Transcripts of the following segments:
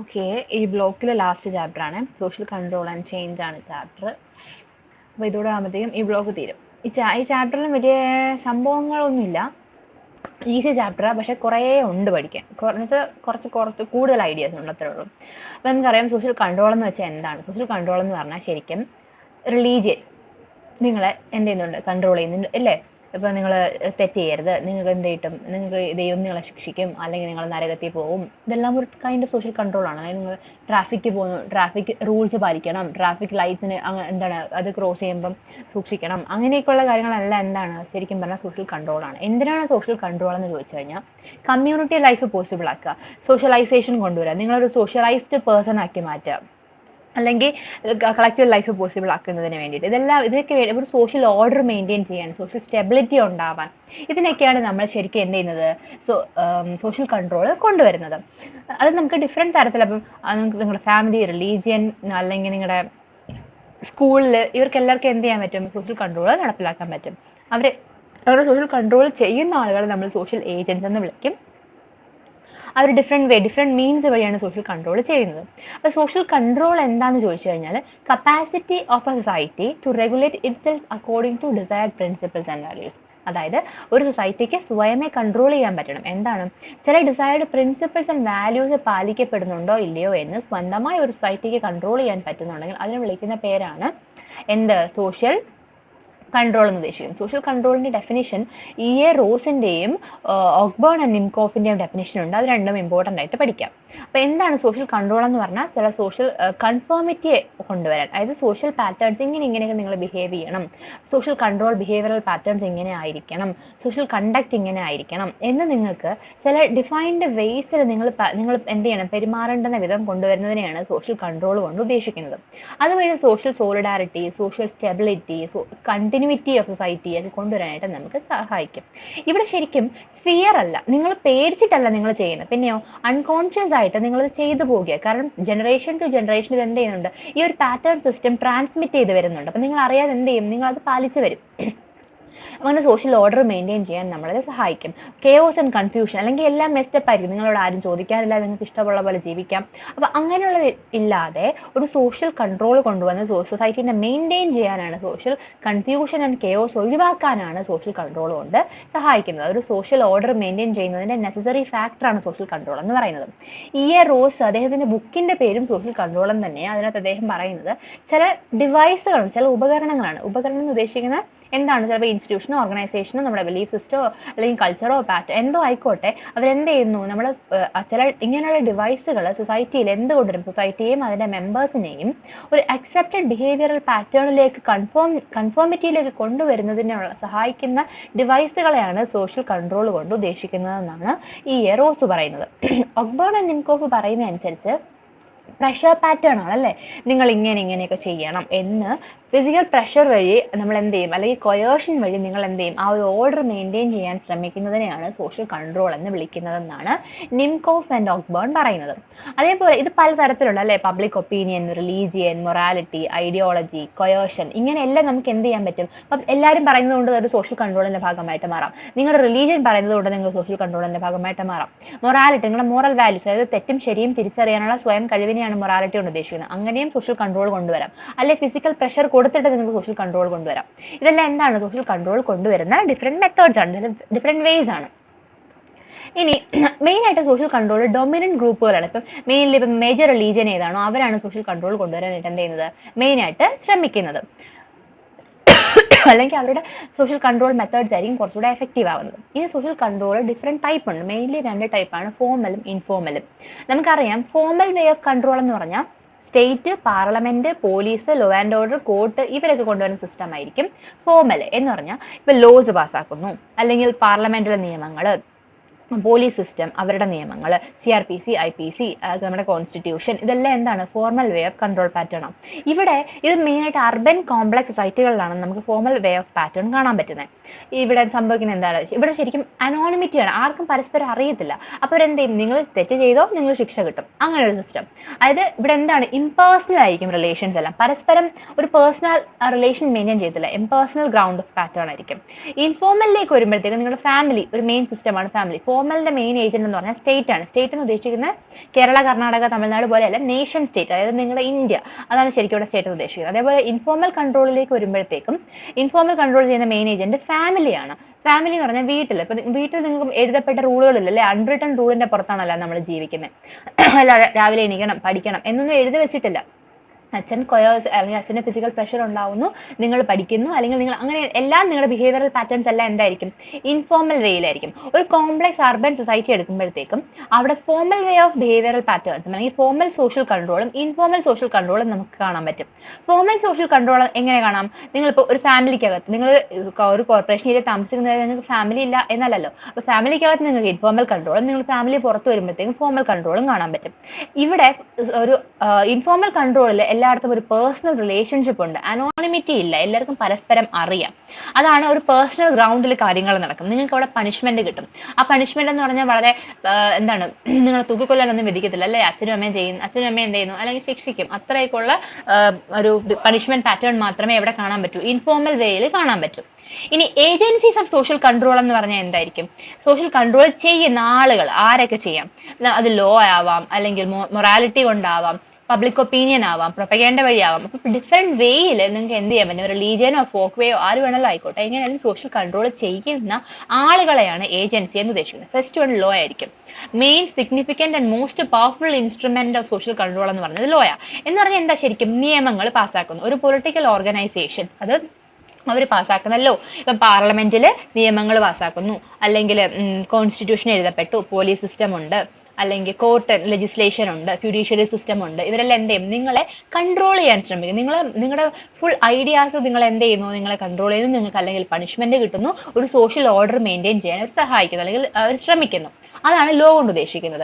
Okay, ഈ ബ്ലോക്കിലെ last chapter ആണ് സോഷ്യൽ കൺട്രോൾ ആൻഡ് ചേഞ്ച് ആണ് ചാപ്റ്റർ. അപ്പോൾ ഇതോടെ ആകുമ്പോഴത്തേക്കും ഈ ബ്ലോക്ക് തീരും. ഈ ചാപ്റ്ററിലും വലിയ സംഭവങ്ങളൊന്നുമില്ല, ഈസി ചാപ്റ്ററാണ്, പക്ഷെ കുറേ ഉണ്ട് പഠിക്കാൻ. കുറച്ച് കൂടുതൽ ഐഡിയാസ് ഉണ്ട്, അത്രേ ഉള്ളൂ. അപ്പോൾ നമുക്കറിയാം സോഷ്യൽ കൺട്രോൾ എന്ന് വെച്ചാൽ എന്താണ്. സോഷ്യൽ കൺട്രോൾ എന്ന് പറഞ്ഞാൽ ശരിക്കും റിലീജിയൻ നിങ്ങളെ എന്ത് ചെയ്യുന്നുണ്ട്, കൺട്രോൾ ചെയ്യുന്നുണ്ട് അല്ലേ. ഇപ്പോൾ നിങ്ങൾ തെറ്റ് ചെയ്യരുത്, നിങ്ങൾക്ക് എന്ത് കിട്ടും, നിങ്ങൾക്ക് ദൈവം നിങ്ങളെ ശിക്ഷിക്കും, അല്ലെങ്കിൽ നിങ്ങൾ നരകത്തിൽ പോകും. ഇതെല്ലാം ഒരു കൈൻഡ് ഓഫ് സോഷ്യൽ കൺട്രോൾ ആണ്. അതായത് നിങ്ങൾ ട്രാഫിക്കിൽ പോകുന്നു, ട്രാഫിക് റൂൾസ് പാലിക്കണം, ട്രാഫിക് ലൈറ്റ്സിന് എന്താണ് അത് ക്രോസ് ചെയ്യുമ്പം സൂക്ഷിക്കണം, അങ്ങനെയൊക്കെയുള്ള കാര്യങ്ങളെല്ലാം എന്താണ് ശരിക്കും പറഞ്ഞാൽ സോഷ്യൽ കൺട്രോൾ ആണ്. എന്തിനാണ് സോഷ്യൽ കൺട്രോൾ എന്ന് ചോദിച്ചു കഴിഞ്ഞാൽ കമ്മ്യൂണിറ്റി ലൈഫ് പോസിബിൾ ആക്കുക, സോഷ്യലൈസേഷൻ കൊണ്ടുവരിക, നിങ്ങളൊരു സോഷ്യലൈസ്ഡ് പേഴ്സൺ ആക്കി മാറ്റുക, അല്ലെങ്കിൽ കളക്റ്റീവ് ലൈഫ് പോസിബിൾ ആക്കുന്നതിന് വേണ്ടിയിട്ട്. ഇതൊക്കെ ഒരു സോഷ്യൽ ഓർഡർ മെയിൻറ്റെയിൻ ചെയ്യാൻ, സോഷ്യൽ സ്റ്റെബിലിറ്റി ഉണ്ടാവാൻ, ഇതിനൊക്കെയാണ് നമ്മൾ ശരിക്കും എന്ത് ചെയ്യുന്നത്, സോഷ്യൽ കൺട്രോൾ കൊണ്ടുവരുന്നത്. അത് നമുക്ക് ഡിഫറെൻറ്റ് തരത്തിൽ, അപ്പം നിങ്ങൾക്ക് നിങ്ങളുടെ ഫാമിലി, റിലീജിയൻ, അല്ലെങ്കിൽ നിങ്ങളുടെ സ്കൂളിൽ, ഇവർക്ക് എല്ലാവർക്കും എന്ത് ചെയ്യാൻ പറ്റും, സോഷ്യൽ കൺട്രോൾ നടപ്പിലാക്കാൻ പറ്റും. അവരുടെ സോഷ്യൽ കൺട്രോൾ ചെയ്യുന്ന ആളുകളെ നമ്മൾ സോഷ്യൽ ഏജൻസ് എന്ന് വിളിക്കും. അവർ ഡിഫറെൻറ്റ് മീൻസ് വഴിയാണ് സോഷ്യൽ കൺട്രോൾ ചെയ്യുന്നത്. അപ്പോൾ സോഷ്യൽ കൺട്രോൾ എന്താണെന്ന് ചോദിച്ചു കഴിഞ്ഞാൽ capacity of a society to regulate itself according to desired principles and values. അതായത് ഒരു സൊസൈറ്റിക്ക് സ്വയമേ കൺട്രോൾ ചെയ്യാൻ പറ്റണം. എന്താണ്, ചില ഡിസൈർഡ് പ്രിൻസിപ്പിൾസ് ആൻഡ് വാല്യൂസ് പാലിക്കപ്പെടുന്നുണ്ടോ ഇല്ലയോ എന്ന് സ്വന്തമായി ഒരു സൊസൈറ്റിക്ക് കൺട്രോൾ ചെയ്യാൻ പറ്റുന്നുണ്ടെങ്കിൽ അതിനെ വിളിക്കുന്ന പേരാണ് എന്ത്, സോഷ്യൽ കൺട്രോൾ എന്ന് ഉദ്ദേശിക്കുന്നത്. സോഷ്യൽ കൺട്രോളിൻ്റെ ഡെഫിനിഷൻ E.A. റോസിൻ്റെയും ഓക്ബേൺ ആൻഡ് നിംകോഫിൻ്റെയും ഡെഫിനിഷൻ ഉണ്ട്. അത് രണ്ടും ഇമ്പോർട്ടൻ്റ് ആയിട്ട് പഠിക്കാം. അപ്പോൾ എന്താണ് സോഷ്യൽ കൺട്രോൾ എന്ന് പറഞ്ഞാൽ ചില സോഷ്യൽ കൺഫോമിറ്റിയെ കൊണ്ടുവരാൻ, അതായത് സോഷ്യൽ പാറ്റേൺസ് ഇങ്ങനെയൊക്കെ നിങ്ങൾ ബിഹേവ് ചെയ്യണം, സോഷ്യൽ കൺട്രോൾ ബിഹേവിയറൽ പാറ്റേൺസ് ഇങ്ങനെ ആയിരിക്കണം, സോഷ്യൽ കണ്ടക്ട് ഇങ്ങനെ ആയിരിക്കണം എന്ന് നിങ്ങൾക്ക് ചില ഡിഫൈൻഡ് വേസിൽ നിങ്ങൾ എന്ത് ചെയ്യണം, പെരുമാറേണ്ടുന്ന വിധം കൊണ്ടുവരുന്നതിനെയാണ് സോഷ്യൽ കൺട്രോൾ കൊണ്ട് ഉദ്ദേശിക്കുന്നത്. അതുവഴി social solidarity, social stability, continuity of society ഒക്കെ കൊണ്ടുവരാനായിട്ട് നമുക്ക് സഹായിക്കും. ഇവിടെ ശരിക്കും ഫിയർ അല്ല, നിങ്ങൾ പേടിച്ചിട്ടല്ല നിങ്ങൾ ചെയ്യുന്നത്, പിന്നെയോ അൺകോൺഷ്യസ് ആയിട്ട് നിങ്ങളത് ചെയ്തു പോകുക. കാരണം ജനറേഷൻ ടു ജനറേഷൻ ഇത് എന്ത് ചെയ്യുന്നുണ്ട്, ഈ ഒരു പാറ്റേൺ സിസ്റ്റം ട്രാൻസ്മിറ്റ് ചെയ്ത് വരുന്നുണ്ട്. അപ്പം നിങ്ങൾ അറിയാതെ എന്ത് ചെയ്യും, നിങ്ങളത് പാലിച്ചു വരും. അങ്ങനെ സോഷ്യൽ ഓർഡർ മെയിൻറ്റെയിൻ ചെയ്യാൻ നമ്മളത് സഹായിക്കും. കെയോസ് ആൻഡ് കൺഫ്യൂഷൻ, അല്ലെങ്കിൽ എല്ലാം മെസ്റ്റപ്പ് ആയിരിക്കും, നിങ്ങളോട് ആരും ചോദിക്കാനില്ല, നിങ്ങൾക്ക് ഇഷ്ടമുള്ള പോലെ ജീവിക്കാം. അപ്പോൾ അങ്ങനെയുള്ളത് ഇല്ലാതെ ഒരു സോഷ്യൽ കൺട്രോൾ കൊണ്ടുവന്ന് സൊസൈറ്റീനെ മെയിൻറ്റെയിൻ ചെയ്യാനാണ്, സോഷ്യൽ കൺഫ്യൂഷൻ ആൻഡ് കെയോസ് ഒഴിവാക്കാനാണ് സോഷ്യൽ കൺട്രോൾ കൊണ്ട് സഹായിക്കുന്നത്. ഒരു സോഷ്യൽ ഓർഡർ മെയിൻറ്റെയിൻ ചെയ്യുന്നതിൻ്റെ നെസസറി ഫാക്ടറാണ് സോഷ്യൽ കൺട്രോൾ എന്ന് പറയുന്നത്. E.A. റോസ് അദ്ദേഹത്തിൻ്റെ ബുക്കിൻ്റെ പേരും സോഷ്യൽ കൺട്രോൾ എന്ന് തന്നെയാണ്. അതിനകത്ത് അദ്ദേഹം പറയുന്നത് ചില ഡിവൈസുകളും ചില ഉപകരണങ്ങളാണ്. ഉപകരണം എന്ന് ഉദ്ദേശിക്കുന്നത് എന്താണ്, ചിലപ്പോൾ ഇൻസ്റ്റിറ്റ്യൂഷനോ ഓർഗനൈസേഷനോ നമ്മുടെ ബിലീഫ് സിസ്റ്റമോ അല്ലെങ്കിൽ കൾച്ചറോ പാറ്റേൺ എന്തോ ആയിക്കോട്ടെ, അവരെന്ത് ചെയ്യുന്നു, നമ്മൾ ചില ഇങ്ങനെയുള്ള ഡിവൈസുകൾ സൊസൈറ്റിയിൽ എന്തുകൊണ്ടുവരും, സൊസൈറ്റിയെയും അതിൻ്റെ മെമ്പേഴ്സിനെയും ഒരു അക്സെപ്റ്റഡ് ബിഹേവിയറൽ പാറ്റേണിലേക്ക് കൺഫോമിറ്റിയിലേക്ക് കൊണ്ടുവരുന്നതിനുള്ള സഹായിക്കുന്ന ഡിവൈസുകളെയാണ് സോഷ്യൽ കൺട്രോൾ കൊണ്ട് ഉദ്ദേശിക്കുന്നതെന്നാണ് E.A. റോസ് പറയുന്നത്. ഓക്ബേൺ ആൻഡ് നിംകോഫ് പറയുന്ന അനുസരിച്ച് പ്രഷർ പാറ്റേൺ ആണല്ലേ, നിങ്ങൾ ഇങ്ങനെയൊക്കെ ചെയ്യണം എന്ന് ഫിസിക്കൽ പ്രഷർ വഴി നമ്മൾ എന്ത് ചെയ്യും, അല്ലെങ്കിൽ കൊയേർഷൻ വഴി നിങ്ങൾ എന്ത് ചെയ്യും, ആ ഒരു ഓർഡർ മെയിൻറ്റെയിൻ ചെയ്യാൻ ശ്രമിക്കുന്നതിനെയാണ് സോഷ്യൽ കൺട്രോൾ എന്ന് വിളിക്കുന്നതെന്നാണ് നിംകോഫ് ആൻഡ് ഓക്ബേൺ പറയുന്നത്. അതേപോലെ ഇത് പലതരത്തിലുള്ള അല്ലേ, public opinion, religion, morality, ideology, coercion, ഇങ്ങനെയെല്ലാം നമുക്ക് എന്ത് ചെയ്യാൻ പറ്റും. അപ്പം എല്ലാവരും പറയുന്നത് കൊണ്ട് ഒരു സോഷ്യൽ കൺട്രോളിൻ്റെ ഭാഗമായിട്ട് മാറാം. നിങ്ങളുടെ റിലീജിയൻ പറയുന്നത് കൊണ്ട് നിങ്ങൾ സോഷ്യൽ കൺട്രോളിൻ്റെ ഭാഗമായിട്ട് മാറാം. മൊറാലിറ്റി, നിങ്ങളുടെ മോറൽ വാല്യൂസ്, അതായത് തെറ്റും ശരിയും തിരിച്ചറിയാനുള്ള സ്വയം കഴിവിനെയാണ് മൊറാലിറ്റി കൊണ്ട് ഉദ്ദേശിക്കുന്നത്. അങ്ങനെയും സോഷ്യൽ കൺട്രോൾ കൊണ്ടുവരാം. അല്ലെ ഫിസിക്കൽ പ്രഷർ കൊടുത്തിട്ട് നിങ്ങൾക്ക് സോഷ്യൽ കൺട്രോൾ കൊണ്ടുവരാം. ഇതെല്ലാം എന്താണ് സോഷ്യൽ കൺട്രോൾ കൊണ്ടുവരുന്ന ഡിഫറെൻറ്റ് മെത്തേഡ്സ് ആണ്, ഡിഫറെൻറ്റ് വേസ് ആണ്. ഇനി മെയിനായിട്ട് സോഷ്യൽ കൺട്രോൾ ഡൊമിനൻറ്റ് ഗ്രൂപ്പുകളാണ്. മെയിൻലി മേജർ റിലീജിയൻ ഏതാണോ അവരാണ് സോഷ്യൽ കൺട്രോൾ കൊണ്ടുവരാനായിട്ട് എന്ത് ചെയ്യുന്നത്, മെയിനായിട്ട് ശ്രമിക്കുന്നത്. അല്ലെങ്കിൽ അവരുടെ സോഷ്യൽ കൺട്രോൾ മെത്തേഡ്സ് ആയിരിക്കും കുറച്ചുകൂടെ എഫക്റ്റീവ് ആവുന്നത്. ഈ സോഷ്യൽ കൺട്രോൾ ഡിഫറെൻറ്റ് ടൈപ്പ് ഉണ്ട്. മെയിൻലി 2 ടൈപ്പാണ്, ഫോർമലും ഇൻഫോർമലും. നമുക്കറിയാം ഫോർമൽ വേ ഓഫ് കൺട്രോൾ എന്ന് പറഞ്ഞാൽ state, parliament, police, law and order, court ഇവരൊക്കെ കൊണ്ടുവരുന്ന സിസ്റ്റം ആയിരിക്കും ഫോർമൽ എന്ന് പറഞ്ഞാൽ. ഇപ്പോൾ ലോസ് പാസ്സാക്കുന്നു, അല്ലെങ്കിൽ പാർലമെന്റിലെ നിയമങ്ങൾ, പോലീസ് സിസ്റ്റം അവരുടെ നിയമങ്ങൾ, CRPC, IPC, നമ്മുടെ കോൺസ്റ്റിറ്റ്യൂഷൻ, ഇതെല്ലാം എന്താണ് formal way of control pattern ആണ്. ഇത് മെയിനായിട്ട് അർബൻ കോംപ്ലക്സ് സൊസൈറ്റികളിലാണ് നമുക്ക് ഫോർമൽ വേ ഓഫ് പാറ്റേൺ കാണാൻ പറ്റുന്നത്. ഇവിടെ സംഭവിക്കുന്നത് എന്താണ്, ഇവിടെ ശരിക്കും അനോണിമിറ്റിയാണ്, ആർക്കും പരസ്പരം അറിയത്തില്ല. അപ്പോൾ എന്ത് ചെയ്യും, നിങ്ങൾ തെറ്റ് ചെയ്തോ നിങ്ങൾ ശിക്ഷ കിട്ടും, അങ്ങനെ ഒരു സിസ്റ്റം. അതായത് ഇവിടെ എന്താണ്, ഇംപേഴ്സണൽ ആയിരിക്കും റിലേഷൻസ് എല്ലാം, പരസ്പരം ഒരു പേഴ്സണൽ റിലേഷൻ മെയിൻറ്റെയിൻ ചെയ്യത്തില്ല, ഇംപേഴ്സണൽ ഗ്രൗണ്ട് ഓഫ് പാറ്റേൺ ആയിരിക്കും. ഇൻഫോർമലിലേക്ക് വരുമ്പോഴത്തേക്ക് നിങ്ങളുടെ ഫാമിലി ഒരു മെയിൻ സിസ്റ്റമാണ് ഫാമിലി. ഫോർമലിന്റെ മെയിൻ ഏജന്റ് എന്ന് പറഞ്ഞാൽ സ്റ്റേറ്റ് ആണ്. സ്റ്റേറ്റ് എന്ന് ഉദ്ദേശിക്കുന്നത് കേരള, കർണാടക, തമിഴ്നാട് പോലെയല്ല, നേഷൻ സ്റ്റേറ്റ്, അതായത് നിങ്ങളുടെ ഇന്ത്യ, അതാണ് ശരിക്കും ഇവിടെ സ്റ്റേറ്റ് എന്ന് ഉദ്ദേശിക്കുന്നത്. അതേപോലെ ഇൻഫോർമൽ കൺട്രോളിലേക്ക് വരുമ്പോഴത്തേക്കും ഇൻഫോർമൽ കൺട്രോൾ ചെയ്യുന്ന മെയിൻ ഏജന്റ് ഫാമിലിയാണ്. ഫാമിലി എന്ന് പറഞ്ഞാൽ വീട്ടിൽ, ഇപ്പൊ വീട്ടിൽ നിങ്ങൾക്ക് എഴുതപ്പെട്ട റൂളുകളില്ല അല്ലെ, അൺറിട്ടൺ റൂളിന്റെ പുറത്താണല്ലോ നമ്മൾ ജീവിക്കുന്നത്. അല്ല രാവിലെ എണീക്കണം, പഠിക്കണം എന്നൊന്നും എഴുതി വെച്ചിട്ടില്ല. അച്ഛൻ കൊയേഴ്സ് അല്ലെങ്കിൽ അച്ഛൻ്റെ ഫിസിക്കൽ പ്രഷർ ഉണ്ടാവുന്നു, നിങ്ങൾ പഠിക്കുന്നു, അല്ലെങ്കിൽ നിങ്ങൾ അങ്ങനെ എല്ലാം നിങ്ങളുടെ ബിഹേവിയറൽ പാറ്റേൺസ് എല്ലാം എന്തായിരിക്കും, ഇൻഫോർമൽ വേയിലായിരിക്കും. ഒരു കോംപ്ലക്സ് അർബൻ സൊസൈറ്റി എടുക്കുമ്പോഴത്തേക്കും അവിടെ ഫോർമൽ വേ ഓഫ് ബിഹേവിയറൽ പാറ്റേൺസും അല്ലെങ്കിൽ ഫോർമൽ സോഷ്യൽ കൺട്രോളും ഇൻഫോർമൽ സോഷ്യൽ കൺട്രോളും നമുക്ക് കാണാൻ പറ്റും. ഫോർമൽ സോഷ്യൽ കൺട്രോൾ എങ്ങനെ കാണാം, നിങ്ങളിപ്പോൾ ഒരു ഫാമിലിക്കകത്ത്, നിങ്ങൾ ഒരു കോർപ്പറേഷൻ ഏരിയ താമസിക്കുന്നത് നിങ്ങൾക്ക് ഫാമിലി ഇല്ല എന്നല്ലല്ലോ, അപ്പോൾ ഫാമിലിക്കകത്ത് നിങ്ങൾക്ക് ഇൻഫോർമൽ കൺട്രോളും നിങ്ങൾ ഫാമിലി പുറത്ത് വരുമ്പോഴത്തേക്കും ഫോർമൽ കൺട്രോളും കാണാൻ പറ്റും. ഇവിടെ ഒരു ഇൻഫോർമൽ കൺട്രോളിൽ എല്ലായിടത്തും ഒരു പേഴ്സണൽ റിലേഷൻഷിപ്പ് ഉണ്ട്, അനോണിമിറ്റി ഇല്ല, എല്ലാവർക്കും പരസ്പരം അറിയാം. അതാണ് ഒരു പേഴ്സണൽ ഗ്രൗണ്ടിൽ കാര്യങ്ങൾ നടക്കും. നിങ്ങൾക്ക് അവിടെ പണിഷ്മെന്റ് കിട്ടും. ആ പണിഷ്മെന്റ് എന്ന് പറഞ്ഞാൽ വളരെ എന്താണ്, നിങ്ങൾ തൂക്കിക്കൊല്ലാനൊന്നും വിധിക്കത്തില്ല അല്ലെ, അച്ഛനും അമ്മയും എന്ത് ചെയ്യുന്നു, അല്ലെങ്കിൽ ശിക്ഷിക്കും, അത്രയൊക്കെയുള്ള ഒരു പണിഷ്മെന്റ് പാറ്റേൺ മാത്രമേ എവിടെ കാണാൻ പറ്റൂ, ഇൻഫോർമൽ വേയിൽ കാണാൻ പറ്റും. ഇനി ഏജൻസീസ് ഓഫ് സോഷ്യൽ കൺട്രോൾ എന്ന് പറഞ്ഞാൽ എന്തായിരിക്കും, സോഷ്യൽ കൺട്രോൾ ചെയ്യുന്ന ആളുകൾ ആരൊക്കെ ചെയ്യാം, അത് ലോ ആവാം, അല്ലെങ്കിൽ മൊറാലിറ്റി കൊണ്ടാവാം, പബ്ലിക് ഒപ്പീനിയൻ ആവാം, പ്രൊപ്പഗേണ്ട വഴിയാവാം. അപ്പൊ ഡിഫറെന്റ് വേയിൽ നിങ്ങൾക്ക് എന്ത് ചെയ്യാൻ പറ്റും, റിലീജിയനോ ഫോക്ക് വേയോ ആര് വേണമല്ലോ ആയിക്കോട്ടെ, എങ്ങനെയാലും സോഷ്യൽ കൺട്രോൾ ചെയ്യുന്ന ആളുകളെയാണ് ഏജൻസി എന്ന് ഉദ്ദേശിക്കുന്നത്. ഫസ്റ്റ് വൺ ലോ ആയിരിക്കും. Main significant and most powerful instrument of social control എന്ന് പറയുന്നത് ലോയാ. എന്ന് പറഞ്ഞാൽ എന്താ, ശരിക്കും നിയമങ്ങൾ പാസ്സാക്കുന്നു. ഒരു പൊളിറ്റിക്കൽ ഓർഗനൈസേഷൻ അത് അവർ പാസ്സാക്കുന്നല്ലോ, ഇപ്പം പാർലമെന്റിൽ നിയമങ്ങൾ പാസ്സാക്കുന്നു, അല്ലെങ്കിൽ കോൺസ്റ്റിറ്റ്യൂഷൻ എഴുതപ്പെട്ടു, പോലീസ് സിസ്റ്റം ഉണ്ട്, അല്ലെങ്കിൽ കോർട്ട് ലെജിസ്ലേഷൻ ഉണ്ട്, ജുഡീഷ്യറി സിസ്റ്റം ഉണ്ട്. ഇവരെല്ലാം എന്ത് ചെയ്യും, നിങ്ങളെ കൺട്രോൾ ചെയ്യാൻ ശ്രമിക്കും. നിങ്ങളുടെ ഫുൾ ഐഡിയാസ് നിങ്ങൾ എന്ത് ചെയ്യുന്നു, നിങ്ങളെ കൺട്രോൾ ചെയ്യുന്നു, നിങ്ങൾക്ക് അല്ലെങ്കിൽ പണിഷ്മെന്റ് കിട്ടുന്നു, ഒരു സോഷ്യൽ ഓർഡർ മെയിൻറ്റെയിൻ ചെയ്യാൻ അവർ സഹായിക്കുന്നു, അല്ലെങ്കിൽ അവർ ശ്രമിക്കുന്നു. അതാണ് ലോ കൊണ്ട് ഉദ്ദേശിക്കുന്നത്.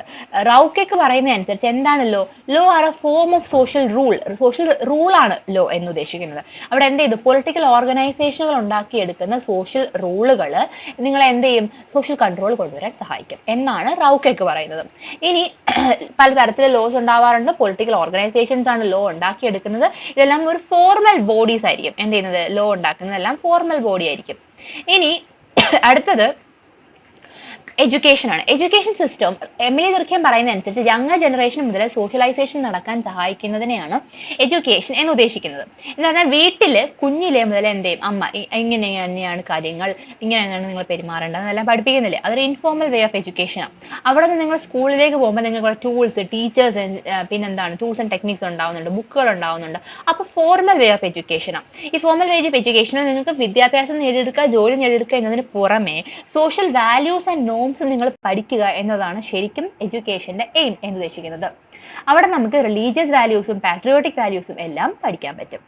റൗക്കെക്ക് പറയുന്ന അനുസരിച്ച് എന്താണ് law, law are a form of social rule, social റൂളാണ് ലോ എന്ന് ഉദ്ദേശിക്കുന്നത്. അവിടെ എന്ത് ചെയ്തു, പൊളിറ്റിക്കൽ ഓർഗനൈസേഷനുകൾ ഉണ്ടാക്കിയെടുക്കുന്ന സോഷ്യൽ റൂളുകൾ നിങ്ങളെ എന്ത് ചെയ്യും, സോഷ്യൽ കൺട്രോൾ കൊണ്ടുവരാൻ സഹായിക്കും എന്നാണ് റൗക്കെക്ക് പറയുന്നത്. ഇനി പലതരത്തിലുള്ള ലോസ് ഉണ്ടാവാറുണ്ട്, പൊളിറ്റിക്കൽ ഓർഗനൈസേഷൻസ് ആണ് ലോ ഉണ്ടാക്കിയെടുക്കുന്നത്. ഇതെല്ലാം ഒരു ഫോർമൽ ബോഡീസ് ആയിരിക്കും എന്ത് ചെയ്യുന്നത്, ലോ ഉണ്ടാക്കുന്നതെല്ലാം ഫോർമൽ ബോഡി ആയിരിക്കും. ഇനി അടുത്തത് എഡ്യൂക്കേഷൻ ആണ്. എഡ്യൂക്കേഷൻ സിസ്റ്റം എമിലി ദുർഖ്യം പറയുന്ന അനുസരിച്ച് യങ്ങർ ജനറേഷൻ മുതൽ സോഷ്യലൈസേഷൻ നടക്കാൻ സഹായിക്കുന്നതിനെയാണ് എഡ്യൂക്കേഷൻ എന്ന് ഉദ്ദേശിക്കുന്നത്. എന്ന് പറഞ്ഞാൽ വീട്ടില് കുഞ്ഞിലെ മുതൽ എന്ത് ചെയ്യും, അമ്മ ഇങ്ങനെ തന്നെയാണ് കാര്യങ്ങൾ, ഇങ്ങനെയാണ് നിങ്ങൾ പെരുമാറേണ്ടത് എന്നെല്ലാം പഠിപ്പിക്കുന്നില്ലേ, അതൊരു ഇൻഫോർമൽ വേ ഓഫ് എഡ്യൂക്കേഷനാണ്. അവിടെ നിന്ന് നിങ്ങൾ സ്കൂളിലേക്ക് പോകുമ്പോൾ നിങ്ങൾക്ക് ടൂൾസ്, ടീച്ചേഴ്സ്, പിന്നെന്താണ് ടൂൾസ് ആൻഡ് ടെക്നിക്സ് ഉണ്ടാവുന്നുണ്ട്, ബുക്കുകൾ ഉണ്ടാവുന്നുണ്ട്. അപ്പോൾ ഫോർമൽ വേ ഓഫ് എഡ്യൂക്കേഷനാണ്. ഈ ഫോർമൽ വേ ഓഫ് എഡ്യൂക്കേഷനിൽ നിങ്ങൾക്ക് വിദ്യാഭ്യാസം നേടിയെടുക്കുക, ജോലി നേടിയെടുക്കുക എന്നതിന് പുറമെ സോഷ്യൽ വാല്യൂസ് ആൻഡ് നോംസ് നിങ്ങൾ പഠിക്കുക എന്നതാണ് ശരിക്കും എഡ്യൂക്കേഷന്റെ എയിം എന്ന് ഉദ്ദേശിക്കുന്നത്. അവിടെ നമുക്ക് റിലീജിയസ് വാല്യൂസും പാട്രിയോട്ടിക് വാല്യൂസും എല്ലാം പഠിക്കാൻ പറ്റും.